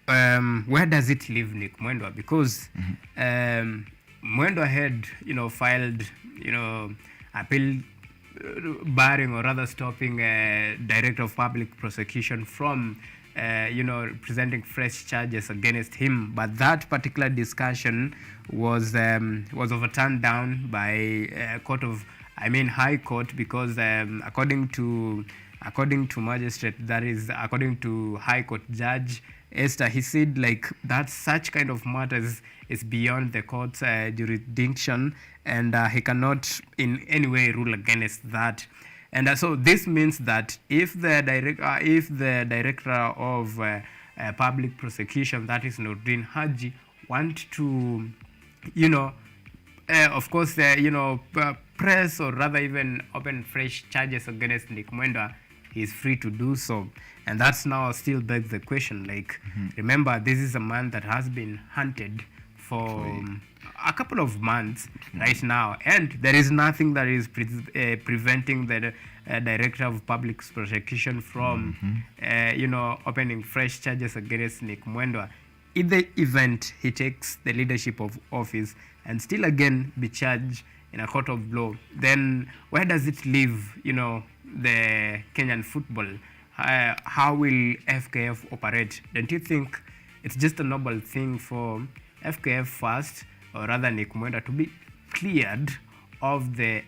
where does it leave Nick Mwendwa? Because Mwendwa had, filed, appeal barring or rather stopping Director of Public Prosecution from, presenting fresh charges against him. But that particular discussion was overturned down by High Court, because according to magistrate, that is according to High Court Judge Esther, he said like that such kind of matters is beyond the court's jurisdiction, and he cannot in any way rule against that. And so this means that if the director of public prosecution, that is Nordin Haji, want to, of course, press or rather even open fresh charges against Nick Mwendwa, he is free to do so. And that's now still begs the question, like, remember, this is a man that has been hunted for a couple of months right now, and there is nothing that is preventing the Director of Public Prosecution from, opening fresh charges against Nick Mwendwa. In the event he takes the leadership of office and still again be charged in a court of law, then where does it leave, the Kenyan football? How will FKF operate? Don't you think it's just a noble thing for FKF first, or rather Nick Mwendwa, to be cleared of the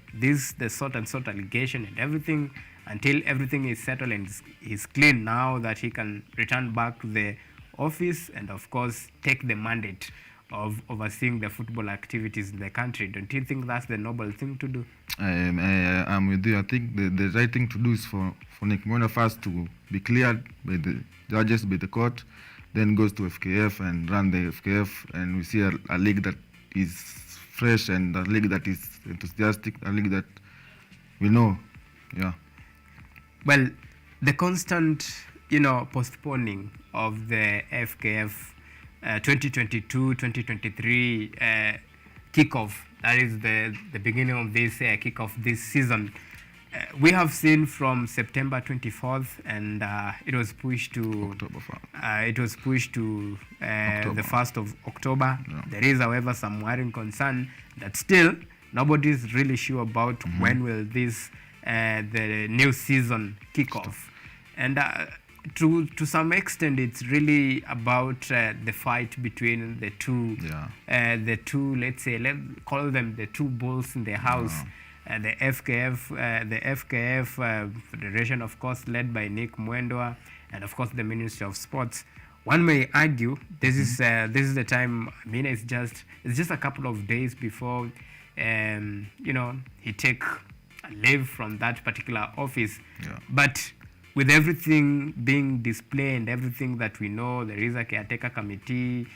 sort and sort allegation and everything, until everything is settled and is clean, now that he can return back to the office and of course take the mandate of overseeing the football activities in the country? Don't you think that's the noble thing to do? I'm with you. I think the right thing to do is for Nick Mwendwa first to be cleared by the judges, by the court, then goes to FKF and run the FKF, and we see a league that is fresh and a league that is enthusiastic, a league that we know. Yeah. Well, the constant, postponing of the FKF 2022-2023 kickoff, that is the beginning of this kickoff this season. We have seen from September 24th, and it was pushed to October. The 1st of October. Yeah. There is, however, some worrying concern that still nobody is really sure about when will this the new season kick off. And to some extent, it's really about the fight between the two, let's call them the two bulls in the house. Yeah. The FKF Federation, of course, led by Nick Mwendwa, and of course the Ministry of Sports. One may argue this is the time. I mean, it's just a couple of days before, he take a leave from that particular office. Yeah. But with everything being displayed and everything that we know, there is a caretaker committee.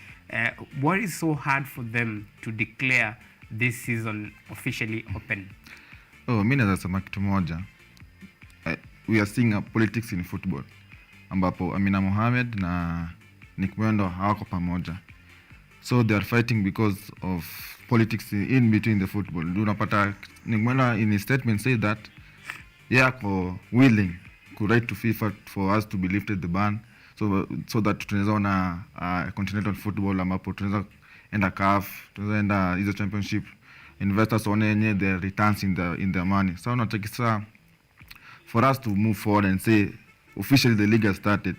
What is so hard for them to declare this season officially open? Mi naweza sema kitu moja. We are seeing a politics in football, ambapo Amina Mohamed na Nick Mwendwa hawako pamoja, so they are fighting because of politics in between the football. Unapata Nick Mwendwa in his statement say that yako willing to write to FIFA for us to be lifted the ban, so that tunaweza ona continental football, ambapo tunaweza enda CAF, tunaweza enda hizo championship, investors one the returns in their money. So not for us to move forward and say officially the league has started,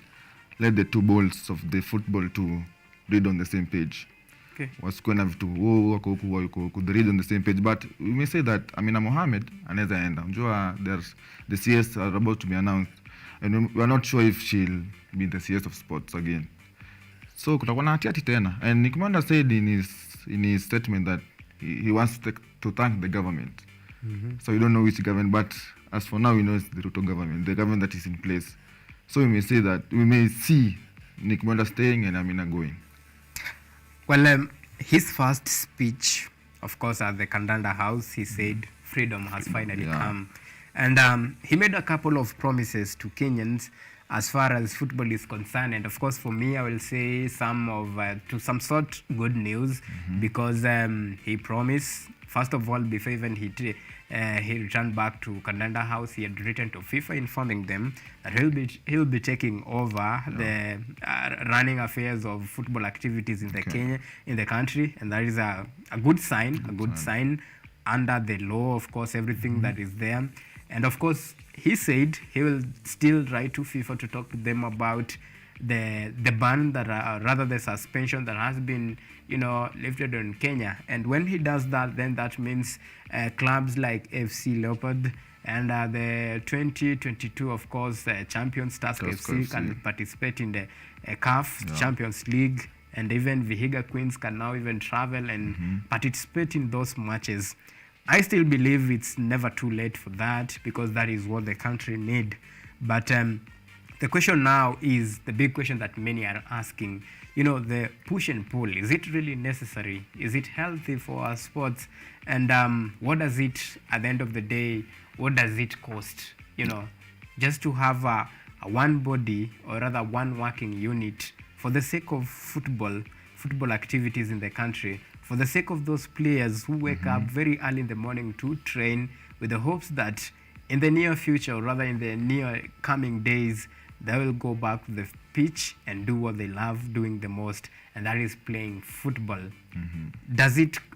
let the two balls of the football to read on the same page. Okay. Wasikuwe vitu wako huku they read on the same page, but we may say that Amina Mohamed anaweza enda. Unajua the CS are about to be announced, and we are not sure if she'll be the CS of sports again. So kutakuwa na hati tena, and Nick Mwendwa said in his statement that he wants to thank the government. So we don't know which government, but as for now we know it's the Ruto government, the government that is in place. So we may say that we may see Nick Mwendwa staying and Amina going. Well, his first speech, of course, at the Kandanda House, he said freedom has finally come. And he made a couple of promises to Kenyans as far as football is concerned. And of course, for me, I will say to some sort good news, because he promised, first of all, before even he he returned back to Kandanda House. He had written to FIFA informing them that he'll be taking over the running affairs of football activities in the country, and that is a good sign under the law, of course, everything that is there. And of course, he said he will still write to FIFA to talk to them about the ban that rather the suspension that has been lifted on Kenya. And when he does that, then that means clubs like FC Leopard and the 2022, of course, champions Tusk FC can participate in the CAF Champions League, and even Vihiga Queens can now even travel and participate in those matches. I still believe it's never too late for that, because that is what the country need. But the question now is the big question that many are asking. The push and pull, is it really necessary? Is it healthy for our sports? And what does it, at the end of the day, what does it cost? Just to have a one body, or rather one working unit, for the sake of football activities in the country, for the sake of those players who wake up very early in the morning to train with the hopes that in the near future, or rather in the near coming days, they will go back to the pitch and do what they love doing the most, and that is playing football.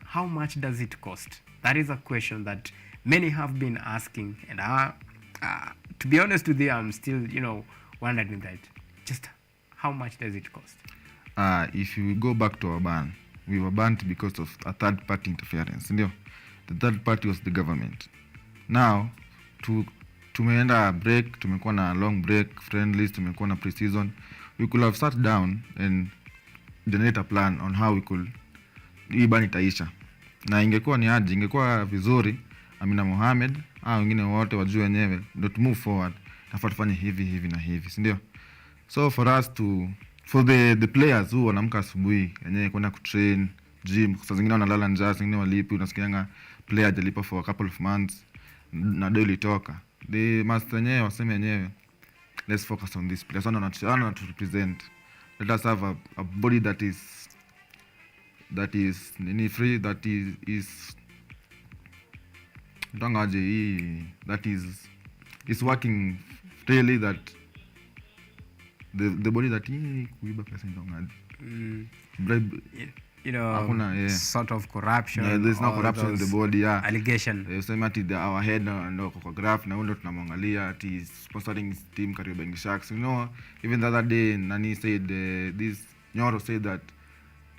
How much does it cost? That is a question that many have been asking, and to be honest with you, I'm still, wondering that. Just how much does it cost? If you go back to our ban, we were banned because of a third-party interference. The third party was the government. Now, tumeenda break, tumekuwa na long break, friendlies, tumekuwa na pre-season. We could have sat down and generate a plan on how we could, hii ban itaisha. Na ingekuwa ni aje, ingekuwa vizuri, Amina Mohamed, wengine wote wajue wenyewe, ndio to move forward. Nafaa tufanye hivi na hivi, si ndio? So for us for the players who wanaamka asubuhi yenyewe kwenda kutrain gym, saa zingine wanalala njaa, saa zingine walipi, unasikianga player hajalipa for a couple of months na dole ilitoka. The master wenyewe waseme wenyewe, let's focus on this players, wana to represent. Let us have a body that is free, that is that is working freely, that the body that kuiba pesa bribe, sort of corruption. There's no corruption in the body. Allegation. Sema ati our head ndo kwa graph na ndo tunamwangalia ati sponsoring team Kariobangi Sharks. Even the other day Nani said this Nyoro said that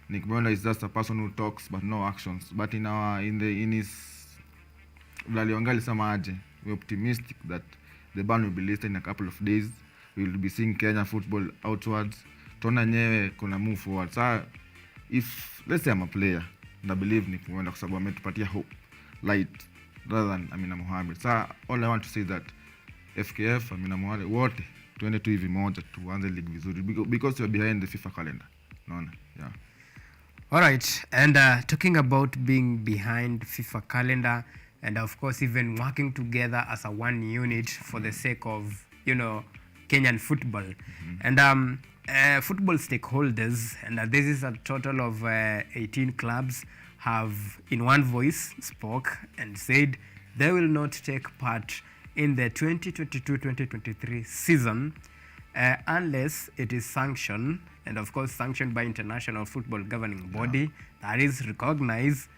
Nick Mwenda is just a person who talks but no actions. But in his Vlaliwangali sama aje, we're optimistic that the ban will be lifted in a couple of days. We will be seeing Kenya football outwards. Tuna nyewe kuna move forward. So if let's say I'm a player, and I believe Nick Mwenda kwa sababu ametupatia hope, light, rather than Amina Mohamed. So all I want to say that FKF, Amina Mohamed, wote tuende tu hivi moja tuanze league vizuri, because you're behind the FIFA calendar. Naona, yeah. All right, and talking about being behind FIFA calendar, and of course even working together as a one unit for the sake of Kenyan football. And football stakeholders, and this is a total of 18 clubs, have in one voice spoke and said they will not take part in the 2022-2023 season unless it is sanctioned, and of course sanctioned by international football governing body that is recognized.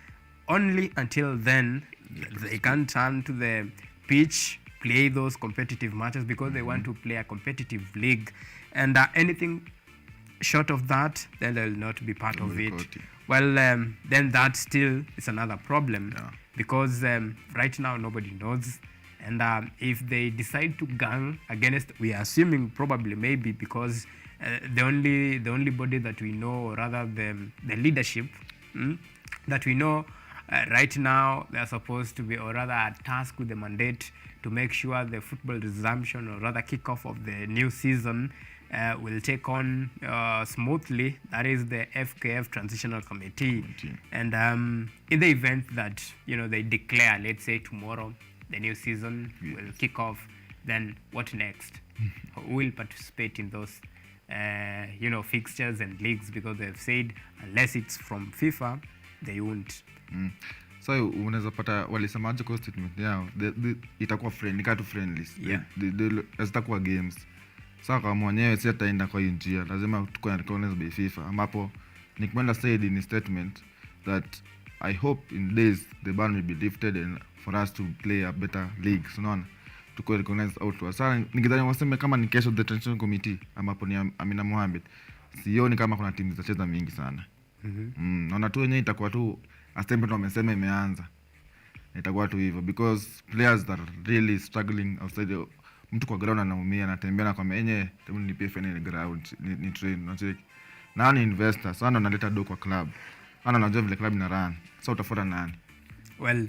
Only until then they can turn to the pitch, play those competitive matches, because they want to play a competitive league, and anything short of that, then they will not be part of it. Well, then that still is another problem, because right now nobody knows, and if they decide to gang against, we are assuming probably maybe because the only body that we know, or rather the leadership that we know right now, they are supposed to be, or rather are tasked with the mandate to make sure the football resumption, or rather kickoff of the new season will take on smoothly. That is the FKF Transitional Committee. And in the event that they declare, let's say tomorrow, the new season will kick off, then what next? Who will participate in those fixtures and leagues? Because they've said unless it's from FIFA, they won't. So unaweza pata walisemaje kwa statement yao, itakuwa friendly, kaa tu friendly, Yeah. hazitakuwa games. Sasa kama mwenyewe si ataenda kwa hiyo njia, lazima tukuwe recognized by FIFA, ambapo Nick said in his statement that I hope in days the ban will be lifted and for us to play a better league. So unaona, tukuwe recognized outward. Sasa nikidhani waseme kama ni kesho the transition committee ambapo ni Amina Mohamed, sioni kama kuna timu zitacheza mingi sana. Naona tu wenyewe itakuwa tu astembe wamesema imeanza, itakuwa tu hivyo because players that are really struggling outside, mtu kwa ground anaumia, anatembea na kwamba enye hebu nipie final ground ni train unacheki, na ni investor sana, analeta do kwa club, anajua vile club ina run, so utafuata nani? Well,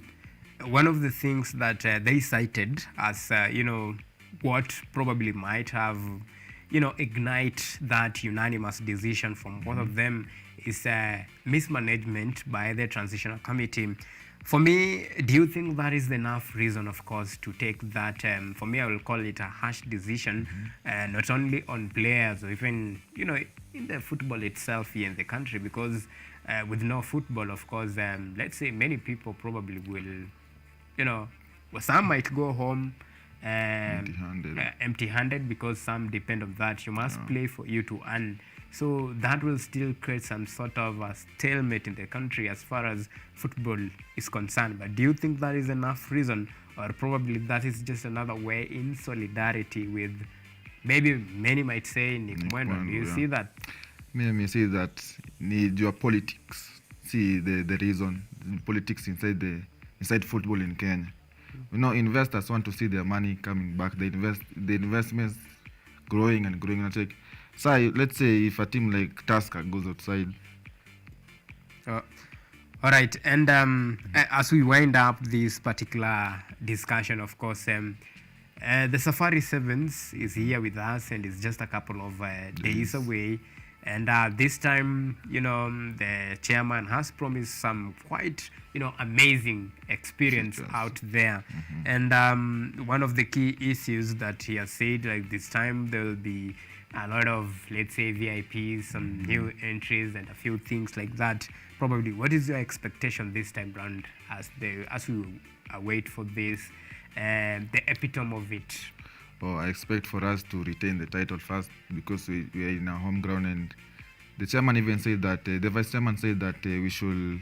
one of the things that they cited as what probably might have ignite that unanimous decision from both of them is mismanagement by the transitional committee. For me, do you think that is enough reason, of course, to take that, for me, I will call it a harsh decision, not only on players or even, in the football itself here in the country, because with no football, of course, let's say many people probably will, well, some might go home empty-handed because some depend on that. You must play for you to earn. So that will still create some sort of a stalemate in the country as far as football is concerned. But do you think that is enough reason, or probably that is just another way in solidarity with, maybe many might say, Nick Mwendo? Do you see that? Me see that need your politics. See the reason, politics inside football in Kenya. Investors want to see their money coming back. The investments growing and growing. So let's say if a team like Tusker goes outside. All right, and as we wind up this particular discussion, of course, the Safari Sevens is here with us, and it's just a couple of days away. And this time, the chairman has promised some quite, amazing experience out there. And one of the key issues that he has said, like this time, there will be a lot of, let's say, VIPs, some new entries, and a few things like that. Probably, what is your expectation this time round as we await for this, the epitome of it? I expect for us to retain the title first because we are in our home ground, and the chairman even said that, the vice chairman said that we should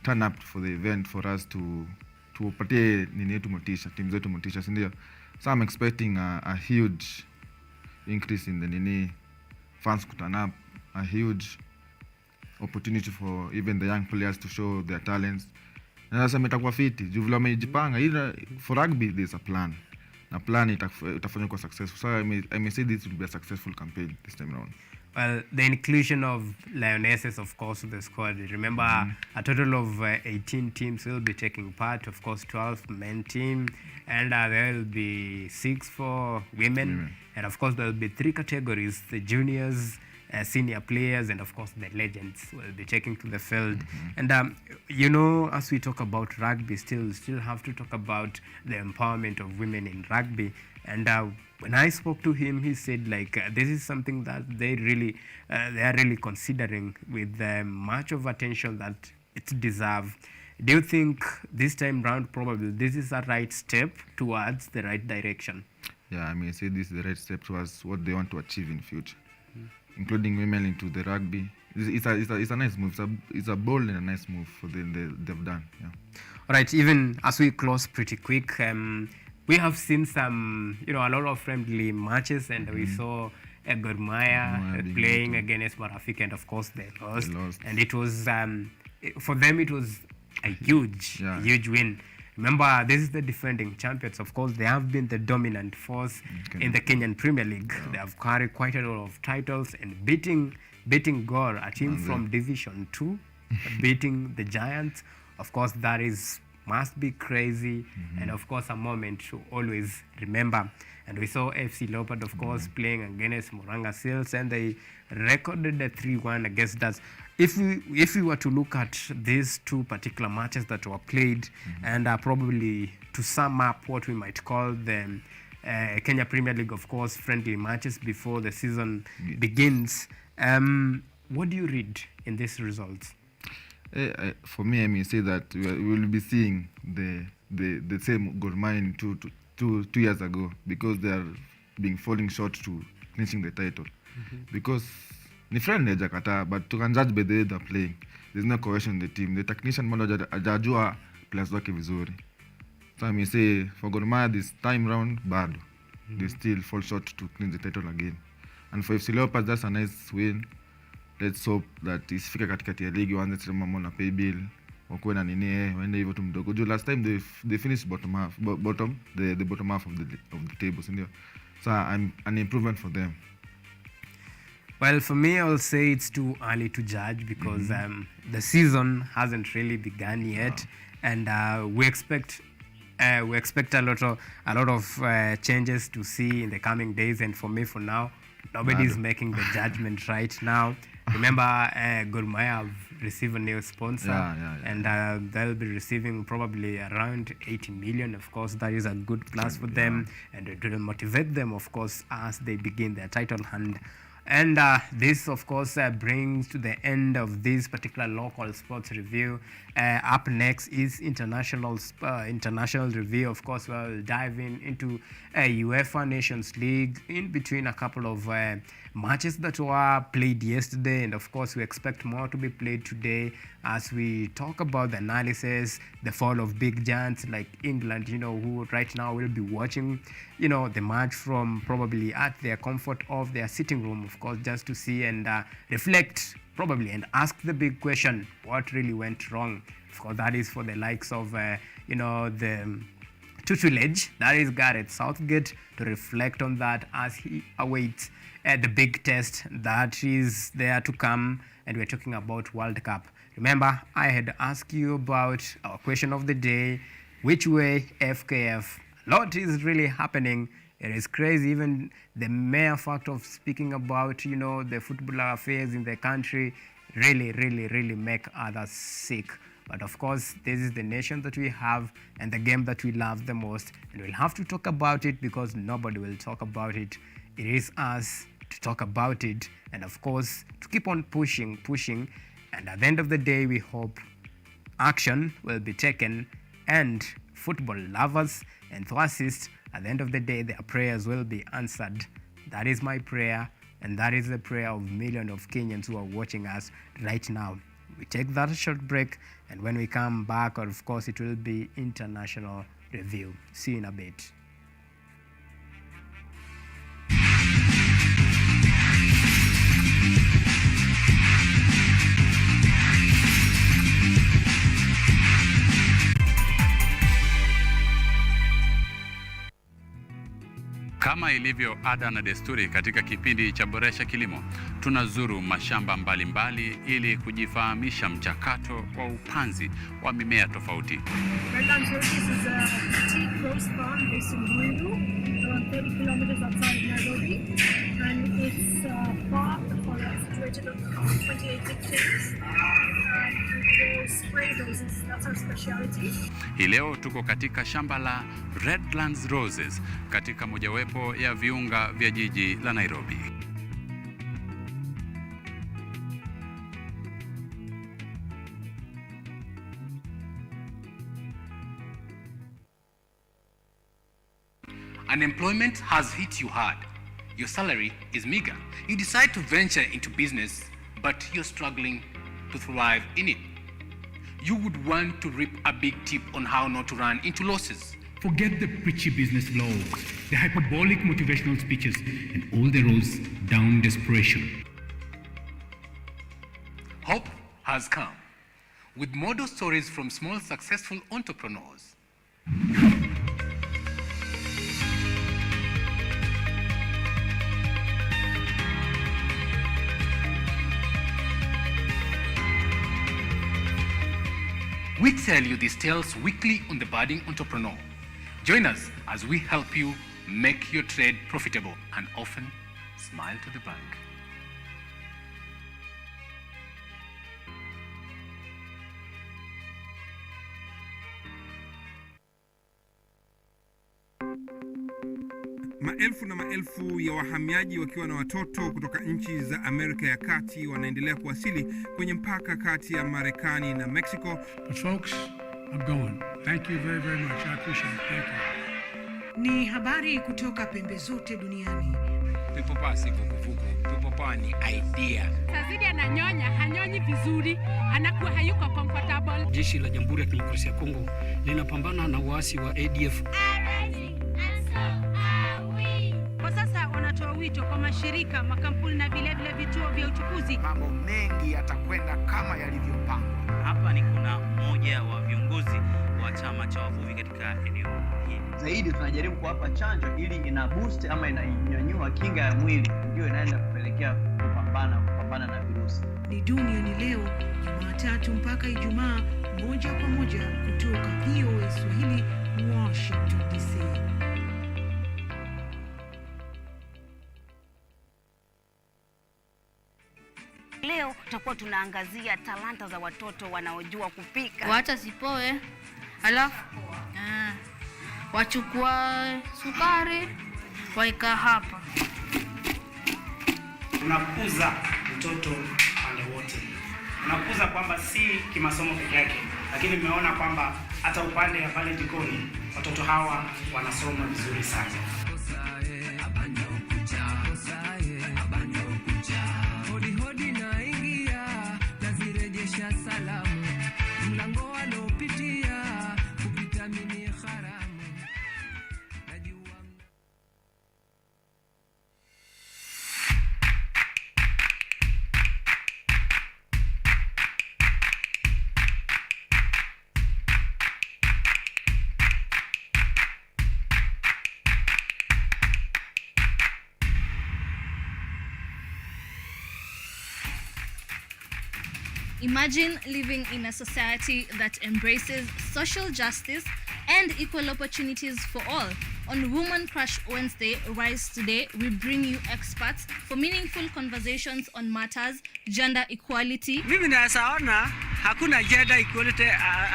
turn up for the event for us to tupatie nini yetu motisha, team zetu motisha, si ndio? So I'm expecting a huge increase in the fans to turn up, a huge opportunity for even the young players to show their talents. Na sasa itakuwa fiti juu vile wamejipanga, ila for rugby there's a plan. Na plan itafanywa kwa successful. So I may say this will be a successful campaign this time around. Well, the inclusion of Lionesses, of course, to the squad. Remember, a total of 18 teams will be taking part. Of course, 12 men team, and there will be 6 for women. And of course, there will be 3 categories: the juniors, senior players, and of course the legends will be taking to the field. And as we talk about rugby, still have to talk about the empowerment of women in rugby. And when I spoke to him, he said this is something that they are really considering with much of attention that it deserves. Do you think this time round probably this is a right step towards the right direction? Yeah, I mean, say this is the right step towards what they want to achieve in future, including women into the rugby. It's a nice move. It's a bold and a nice move for they've done. Yeah. All right. Even as we close pretty quick, we have seen some, a lot of friendly matches, and we saw Gor Mahia playing against Marafiki, and of course they lost. And it was for them it was a huge win. Remember, this is the defending champions. Of course, they have been the dominant force in the Kenyan Premier League. They have carried quite a lot of titles, and beating Gor, a team from Division 2, beating the Giants. Of course, that must be crazy, and of course a moment to always remember. And we saw FC Leopard, of course, playing against Moranga Seals, and they recorded a 3-1 against us. If we were to look at these 2 particular matches that were played, and probably to sum up what we might call the Kenya Premier League, of course, friendly matches before the season begins, what do you read in these results? For me, I may say that we will be seeing the same Gor Mahia in two years ago, because they are being falling short to clinching the title. Because ni friend hajakata, but to can judge by the way they're playing, there's no cohesion in the team. The technician bado hajajua players wake vizuri. So I may say for Gor Mahia this time round bado they still fall short to clinch the title again. And for FC Leopards, that's a nice win. Let's hope that isifike katikati ya ligi waanze kusema mambo na pay bill, wakuwe na nini, waende hivyo tu mdogo. Juu last time they finished bottom half, the bottom half of the table, sindio? So an improvement for them. Well, for me, I'll say it's too early to judge because the season hasn't really begun yet, and we expect a lot of changes to see in the coming days. And for me, for now, nobody's making the judgment right now. Remember, Gor Mahia have received a new sponsor, and they'll be receiving probably around 80 million. Of course, that is a good plus for them, and it will motivate them, of course, as they begin their title hunt. And this, of course, brings to the end of this particular local sports review. Up next is international review. Of course, we'll dive into UEFA Nations League in between a couple of matches that were played yesterday. And of course, we expect more to be played today as we talk about the analysis, the fall of big giants like England, who right now will be watching, the match from probably at their comfort of their sitting room, of course, just to see and reflect probably and ask the big question, what really went wrong? Of course, that is for the likes of, the tutelage, that is Gareth Southgate, to reflect on that as he awaits the big test that is there to come, and we're talking about World Cup. Remember, I had asked you about our question of the day, which way FKF? A lot is really happening. It is crazy. Even the mere fact of speaking about, the football affairs in the country really make others sick. But of course, this is the nation that we have and the game that we love the most. And we'll have to talk about it because nobody will talk about it. It is us to talk about it. And of course, to keep on pushing. And at the end of the day, we hope action will be taken and football lovers and enthusiasts, at the end of the day, their prayers will be answered. That is my prayer, and that is the prayer of millions of Kenyans who are watching us right now. We take that short break, and when we come back, of course, it will be international review. See you in a bit. Kama ilivyo ada na desturi katika kipindi cha Boresha Kilimo, tunazuru mashamba mbalimbali ili kujifahamisha mchakato wa upanzi wa mimea tofauti. Redlands Roses is a boutique rose farm based in Ruiru, around 30 kilometers outside of Nairobi, and it's a farm situated on 28 hectares. Spray roses, that's our specialty. Hii leo tuko katika shamba la Redlands Roses katika mojawapo ya viunga vya jiji la Nairobi. Unemployment has hit you hard. Your salary is meager. You decide to venture into business, but you're struggling to thrive in it. You would want to reap a big tip on how not to run into losses. Forget the preachy business vlogs, the hyperbolic motivational speeches, and all the roads down desperation. Hope has come with model stories from small successful entrepreneurs. We tell you these tales weekly on The Budding Entrepreneur. Join us as we help you make your trade profitable and often smile to the bank. Maelfu na maelfu ya wahamiaji wakiwa na watoto kutoka nchi za Amerika ya Kati wanaendelea kuwasili kwenye mpaka kati ya Marekani na Mexico. But folks, I'm going. Thank you very, very much. I appreciate it. Thank you. Ni habari kutoka pembe zote duniani. People power si vuguvugu. People power ni idea. Tazidi ananyonya, hanyonyi vizuri, anakuwa hayuko comfortable. Jeshi la Jamhuri ya Kidemokrasia ya Kongo linapambana na waasi wa ADF. Kwa sasa wanatoa wito kwa mashirika, makampuni na vile vituo vya uchukuzi. Mambo mengi yatakwenda kama yalivyopangwa. Hapa ni kuna mmoja wa viongozi wa chama cha wavuvi katika eneo hili. Zaidi tunajaribu kuwapa chanjo ili ina boost ama inanyanyua kinga ya mwili, ndio inaenda kupelekea kupambana na virusi. Ni duniani leo, Jumatatu mpaka Ijumaa, moja kwa moja kutoka VOA Swahili, Washington DC. Leo tutakuwa tunaangazia talanta za watoto wanaojua kupika. Wacha sipoe, alafu wachukua sukari waika hapa. Tunakuza mtoto pande wote. Tunakuza kwamba si kimasomo peke yake, lakini nimeona kwamba hata upande ya pale jikoni watoto hawa wanasoma vizuri sana. Imagine living in a society that embraces social justice and equal opportunities for all. On Woman Crush Wednesday, Rise Today, we bring you experts for meaningful conversations on matters, gender equality. Mimi nasaona hakuna gender equality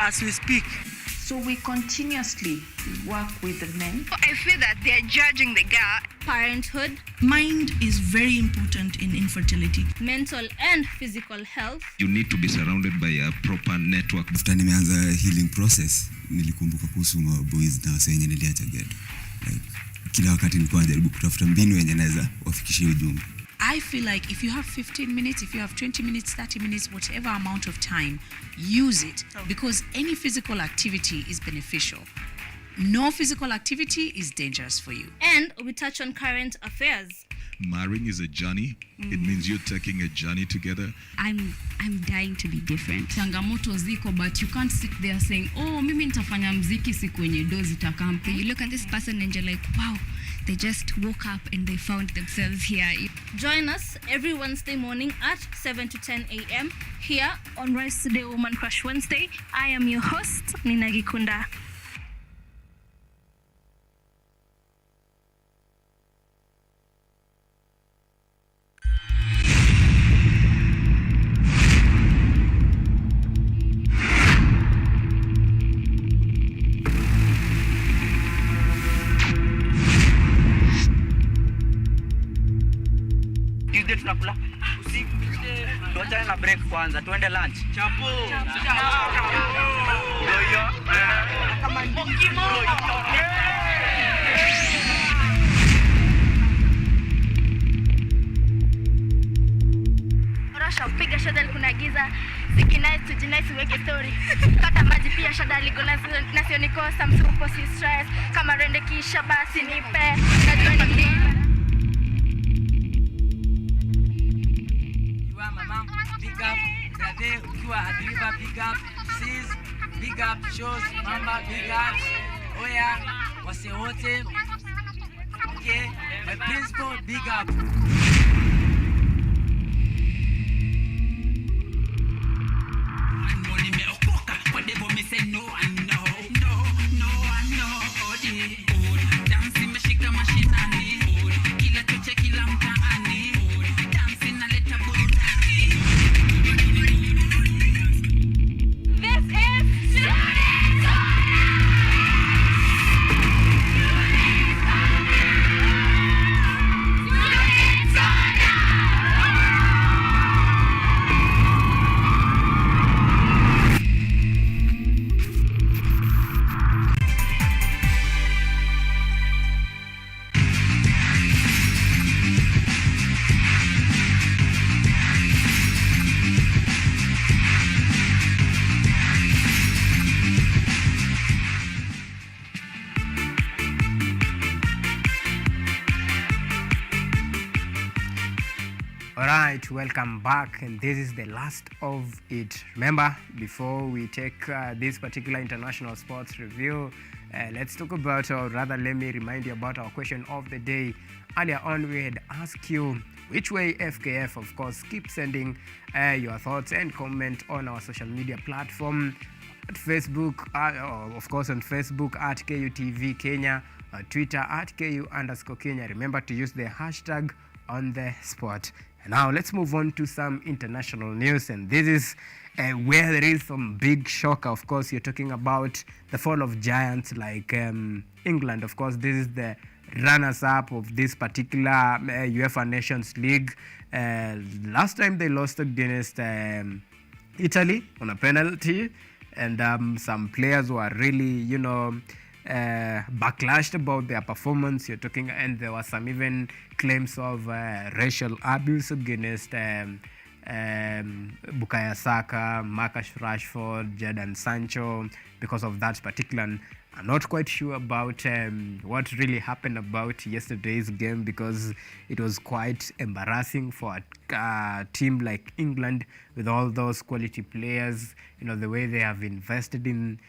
as we speak. So we continuously work with the men. I feel that they are judging the girl. Parenthood. Mind is very important in infertility. Mental and physical health. You need to be surrounded by a proper network. After nimeanza healing process, nilikumbuka kuhusu boys na wase wenye niliacha ghetto. Like kila wakati nilikuwa najaribu kutafuta mbinu yenye naweza wafikishie ujumbe. I feel like if you have 15 minutes, if you have 20 minutes, 30 minutes, whatever amount of time, use it, because any physical activity is beneficial. No physical activity is dangerous for you. And we touch on current affairs. Marrying is a journey. It means you're taking a journey together. I'm dying to be different. Changamoto ziko, but you can't sit there saying, oh, mimi nitafanya mziki siku yenye dozi takampe. You look at this person and you're like, wow, they just woke up and they found themselves here. Join us every Wednesday morning at 7 to 10 a.m. here on Rise Today Woman Crush Wednesday. I am your host, Nina Gikunda. Tunakula usiku, tuachane na break kwanza, tuende lunch. Chapo. Ndio kama mokimo. Rasha piga shada kuna giza, sikinai tujinai siweke story. Kata maji pia shada liko na sio nikosa msupo si stress. Kama rende kisha basi nipe. Najua ni Big up, brother, ukiwa adriva, big up, sis, big up, shows, mama, big up, oya, wase wote, okay, my principal, big up. Money me okoka, whatever me say no, I know, I know, dancing me shika mashinani, kila choche kila mtaani, dancing na leta burudani. This is All right, welcome back, and this is the last of it. Remember, before we take this particular international sports review, let's talk about, or rather, let me remind you about our question of the day. Earlier on, we had asked you which way FKF, of course. Keep sending your thoughts and comment on our social media platform at Facebook, of course, on Facebook at KUTV Kenya, Twitter at KU_Kenya. Remember to use the hashtag on the spot. And now let's move on to some international news, and this is where there is some big shocker. Of course, you're talking about the fall of giants like England. Of course, this is the runners-up of this particular UEFA Nations League. Last time they lost against Italy on a penalty, and some players were really, backlashed about their performance. You're talking, and there were some even claims of racial abuse against Bukayo Saka, Marcus Rashford, Jadon Sancho because of that particular. I'm not quite sure about what really happened about yesterday's game, because it was quite embarrassing for a team like England with all those quality players, the way they have invested in,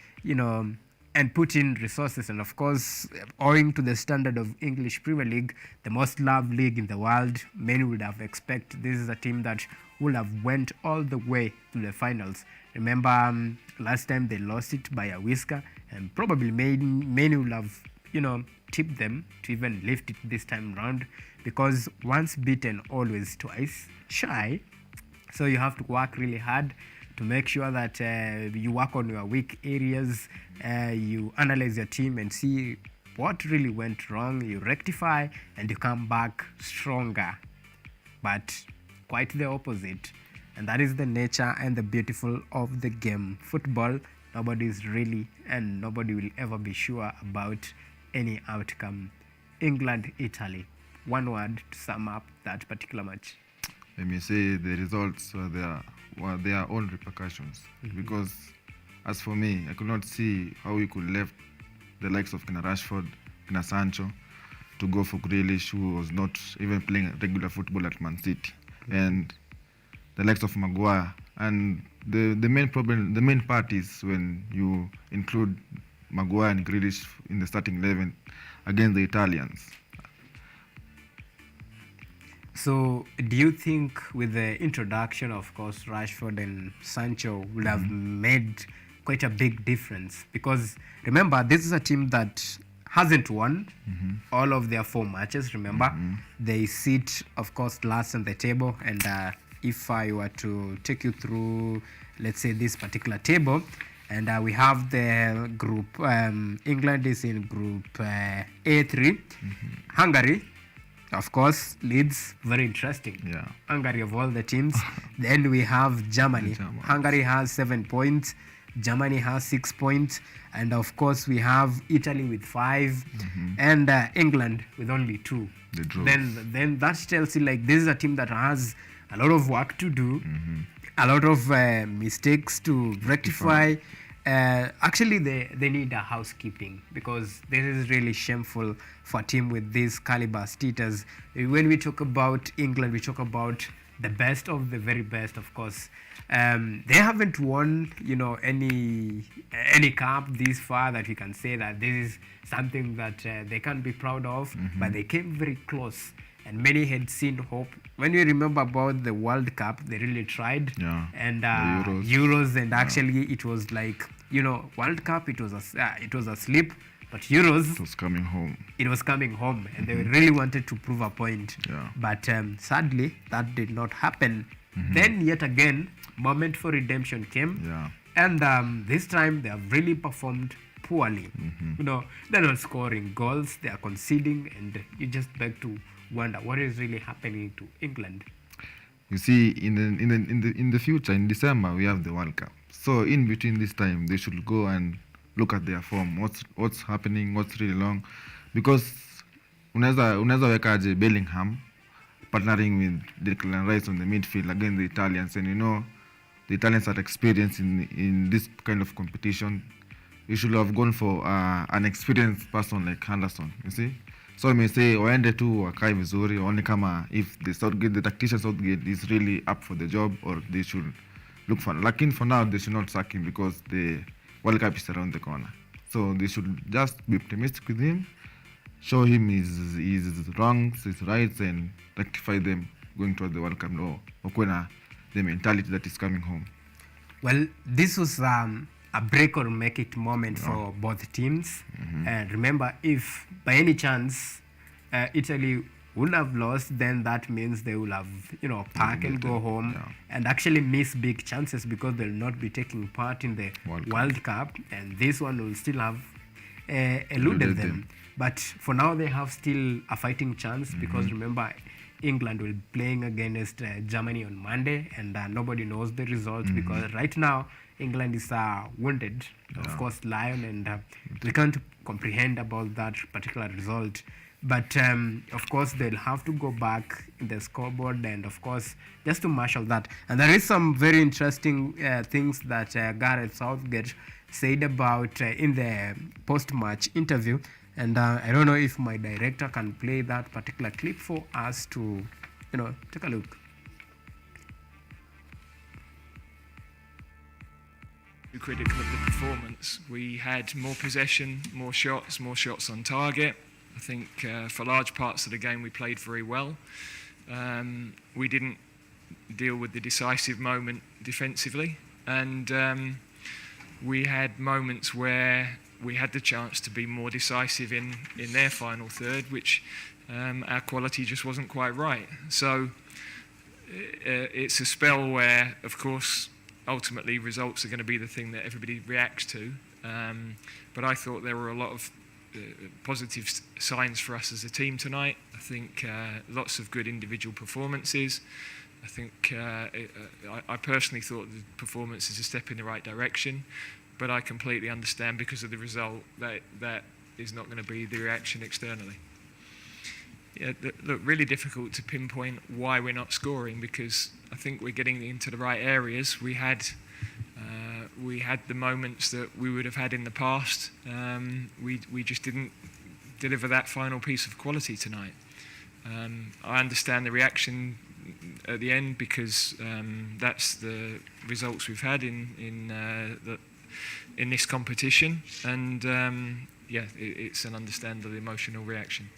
and put in resources. And of course, owing to the standard of English Premier League, the most loved league in the world, many would have expected this is a team that would have went all the way to the finals. Remember, last time they lost it by a whisker, and probably many would have, tipped them to even lift it this time around, because once beaten, always twice shy. So you have to work really hard to make sure that you work on your weak areas, you analyze your team and see what really went wrong, you rectify, and you come back stronger. But quite the opposite, and that is the nature and the beautiful of the game. Football, nobody is really, and nobody will ever be sure about any outcome. England, Italy. One word to sum up that particular match. Let me say the results were their own repercussions. Because as for me, I could not see how we could left the likes of Kina Rashford, Kina Sancho, to go for Grealish, who was not even playing regular football at Man City, and the likes of Maguire. And the main part is when you include Maguire and Grealish in the starting 11 against the Italians. So, do you think with the introduction, of course, Rashford and Sancho would have made quite a big difference? Because remember, this is a team that hasn't won all of their 4 matches. Remember, they sit, of course, last on the table. And if I were to take you through, let's say, this particular table, and we have the group, England is in group A3, Hungary, of course, leads, very interesting. Yeah. Hungary of all the teams. Then we have Germany. Hungary has 7 points. Germany has 6 points. And of course, we have Italy with 5 and England with only 2. Then that tells you, like, this is a team that has a lot of work to do, a lot of mistakes to rectify. Actually, they need a housekeeping, because this is really shameful for a team with this caliber status. When we talk about England, we talk about the best of the very best, of course. They haven't won, any cup this far that we can say that this is something that they can be proud of, but they came very close. And many had seen hope. When you remember about the World Cup, they really tried. Yeah. And Euros, and actually it was like, World Cup, it was a slip, but Euros, it was coming home. It was coming home, and they really wanted to prove a point. Yeah. But sadly, that did not happen. Then yet again, moment for redemption came. Yeah. And this time they have really performed poorly. They're not scoring goals, they are conceding, and you just beg to wonder what is really happening to England. You see, in the future, in December, we have the World Cup. So in between this time, they should go and look at their form. What's happening? What's really wrong? Because unaweza wekaje Bellingham partnering with Declan Rice on the midfield against the Italians, and the Italians are experienced in this kind of competition. You should have gone for an experienced person like Henderson. You see, So may say waende tu wakae vizuri, waone kama if the tactician Southgate is really up for the job or they should look for. Lakini for now they should not sack him because the World Cup is around the corner. So they should just be optimistic with him, show him his wrongs, his rights, and rectify them going towards the World Cup. No, okuwe the mentality that is coming home. Well, this was a break or make it moment for both teams. And remember, if by any chance Italy would have lost, then that means they will have, pack and go home and actually miss big chances because they'll not be taking part in the World Cup. And this one will still have eluded them. But for now, they have still a fighting chance because remember, England will be playing against Germany on Monday, and nobody knows the result because right now England is wounded, of course, Lion, and we can't comprehend about that particular result. But of course, they'll have to go back in the scoreboard and of course, just to marshal that. And there is some very interesting things that Gareth Southgate said about in the post-match interview. And I don't know if my director can play that particular clip for us to, take a look. Critical of the performance. We had more possession, more shots on target. I think for large parts of the game we played very well. We didn't deal with the decisive moment defensively, and we had moments where we had the chance to be more decisive in their final third, which our quality just wasn't quite right. So it's a spell where, of course, ultimately results are going to be the thing that everybody reacts to. But I thought there were a lot of positive signs for us as a team tonight. I think lots of good individual performances. I think I personally thought the performance is a step in the right direction, but I completely understand because of the result that is not going to be the reaction externally. Yeah, look, really difficult to pinpoint why we're not scoring because I think we're getting into the right areas. We had the moments that we would have had in the past. We just didn't deliver that final piece of quality tonight. I understand the reaction at the end because that's the results we've had in this competition, and it's an understandable emotional reaction.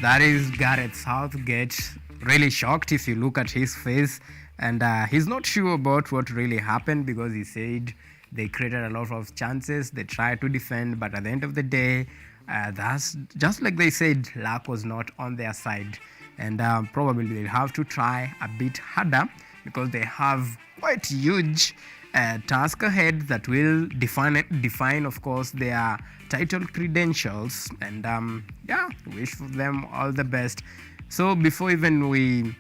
That is Gareth Southgate, really shocked if you look at his face, and he's not sure about what really happened because he said they created a lot of chances, they tried to defend, but at the end of the day, that's just like they said, luck was not on their side, and probably they'll have to try a bit harder because they have quite huge task ahead that will define, of course, their title credentials, and wish for them all the best. So before even we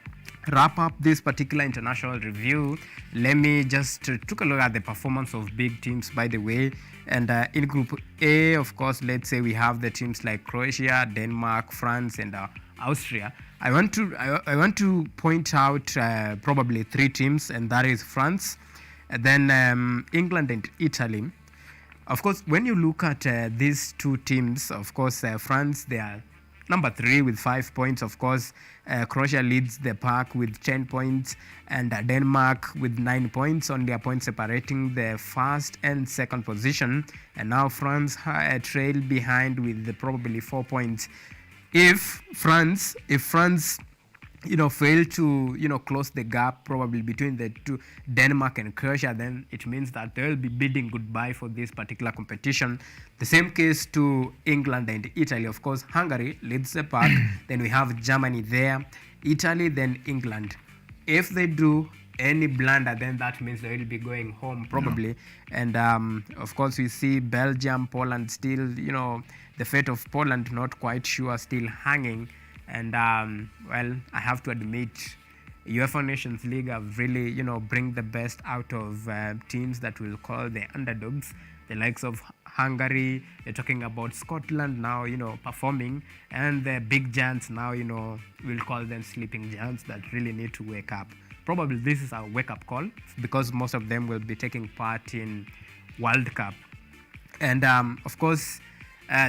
wrap up this particular international review, let me just take a look at the performance of big teams, by the way. And in Group A, of course, let's say we have the teams like Croatia, Denmark, France, and Austria. I want to point out probably three teams, and that is France, and then England and Italy. Of course, when you look at these two teams, of course, France, they are number 3 with 5 points. Of course, Croatia leads the pack with 10 points, and Denmark with 9 points, only a point separating the first and second position. And now France trail behind with probably 4 points. If France fail to close the gap probably between the two, Denmark and Croatia, then it means that they will be bidding goodbye for this particular competition. The same case to England and Italy. Of course, Hungary leads the pack. Then we have Germany there, Italy, then England. If they do any blunder, then that means they will be going home probably. No. And of course, we see Belgium, Poland still, the fate of Poland not quite sure, still hanging. And I have to admit, UEFA Nations League have really, bring the best out of teams that we'll call the underdogs, the likes of Hungary. They're talking about Scotland now, performing, and the big giants now, we'll call them sleeping giants that really need to wake up. Probably this is a wake-up call because most of them will be taking part in World Cup. And of course,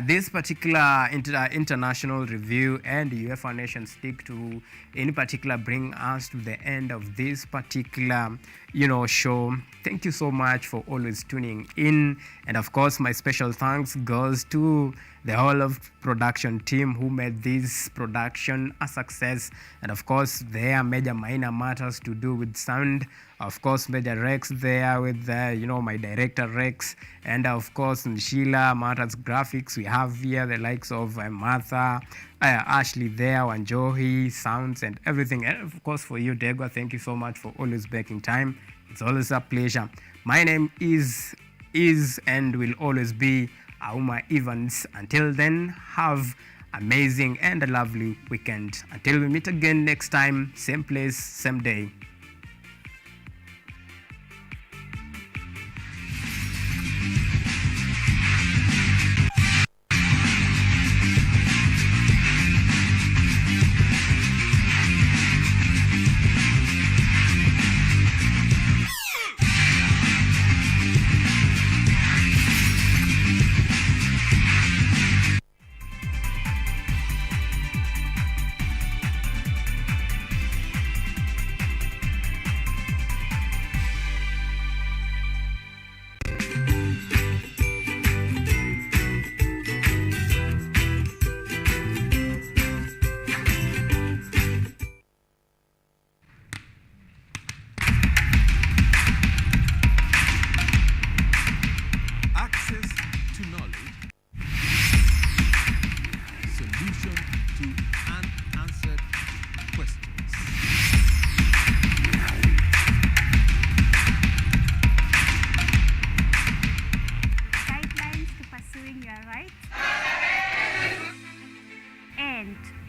this particular international review and UEFA Nations League to in particular bring us to the end of this particular show. Thank you so much for always tuning in, and of course my special thanks goes to the whole of production team who made this production a success, and of course there are major minor matters to do with sound. Of course, Major Rex there with my director Rex, and of course Sheila Martha's graphics. We have here the likes of Martha, Ashley there, Wanjohi, sounds and everything. And of course for you, Degwa, thank you so much for always making time. It's always a pleasure. My name is and will always be Auma Evans. Until then, have amazing and a lovely weekend. Until we meet again next time, same place, same day.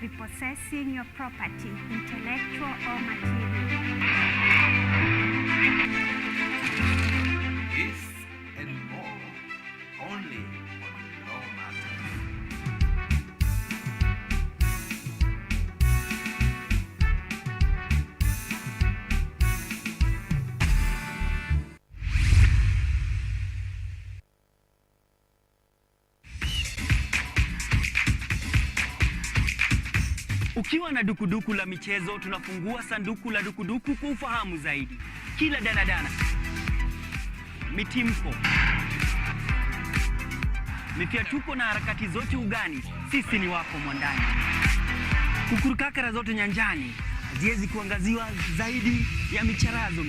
Repossessing your property, intellectual or material. This and more, only on Law Matters. Ukiwa na dukuduku la michezo, tunafungua sanduku la dukuduku kwa ufahamu zaidi. Kila danadana, mitimpo, mifiatuko na harakati zote ugani, sisi ni wako mwandani. Kukurukakara zote nyanjani, haziwezi kuangaziwa zaidi ya micharazo.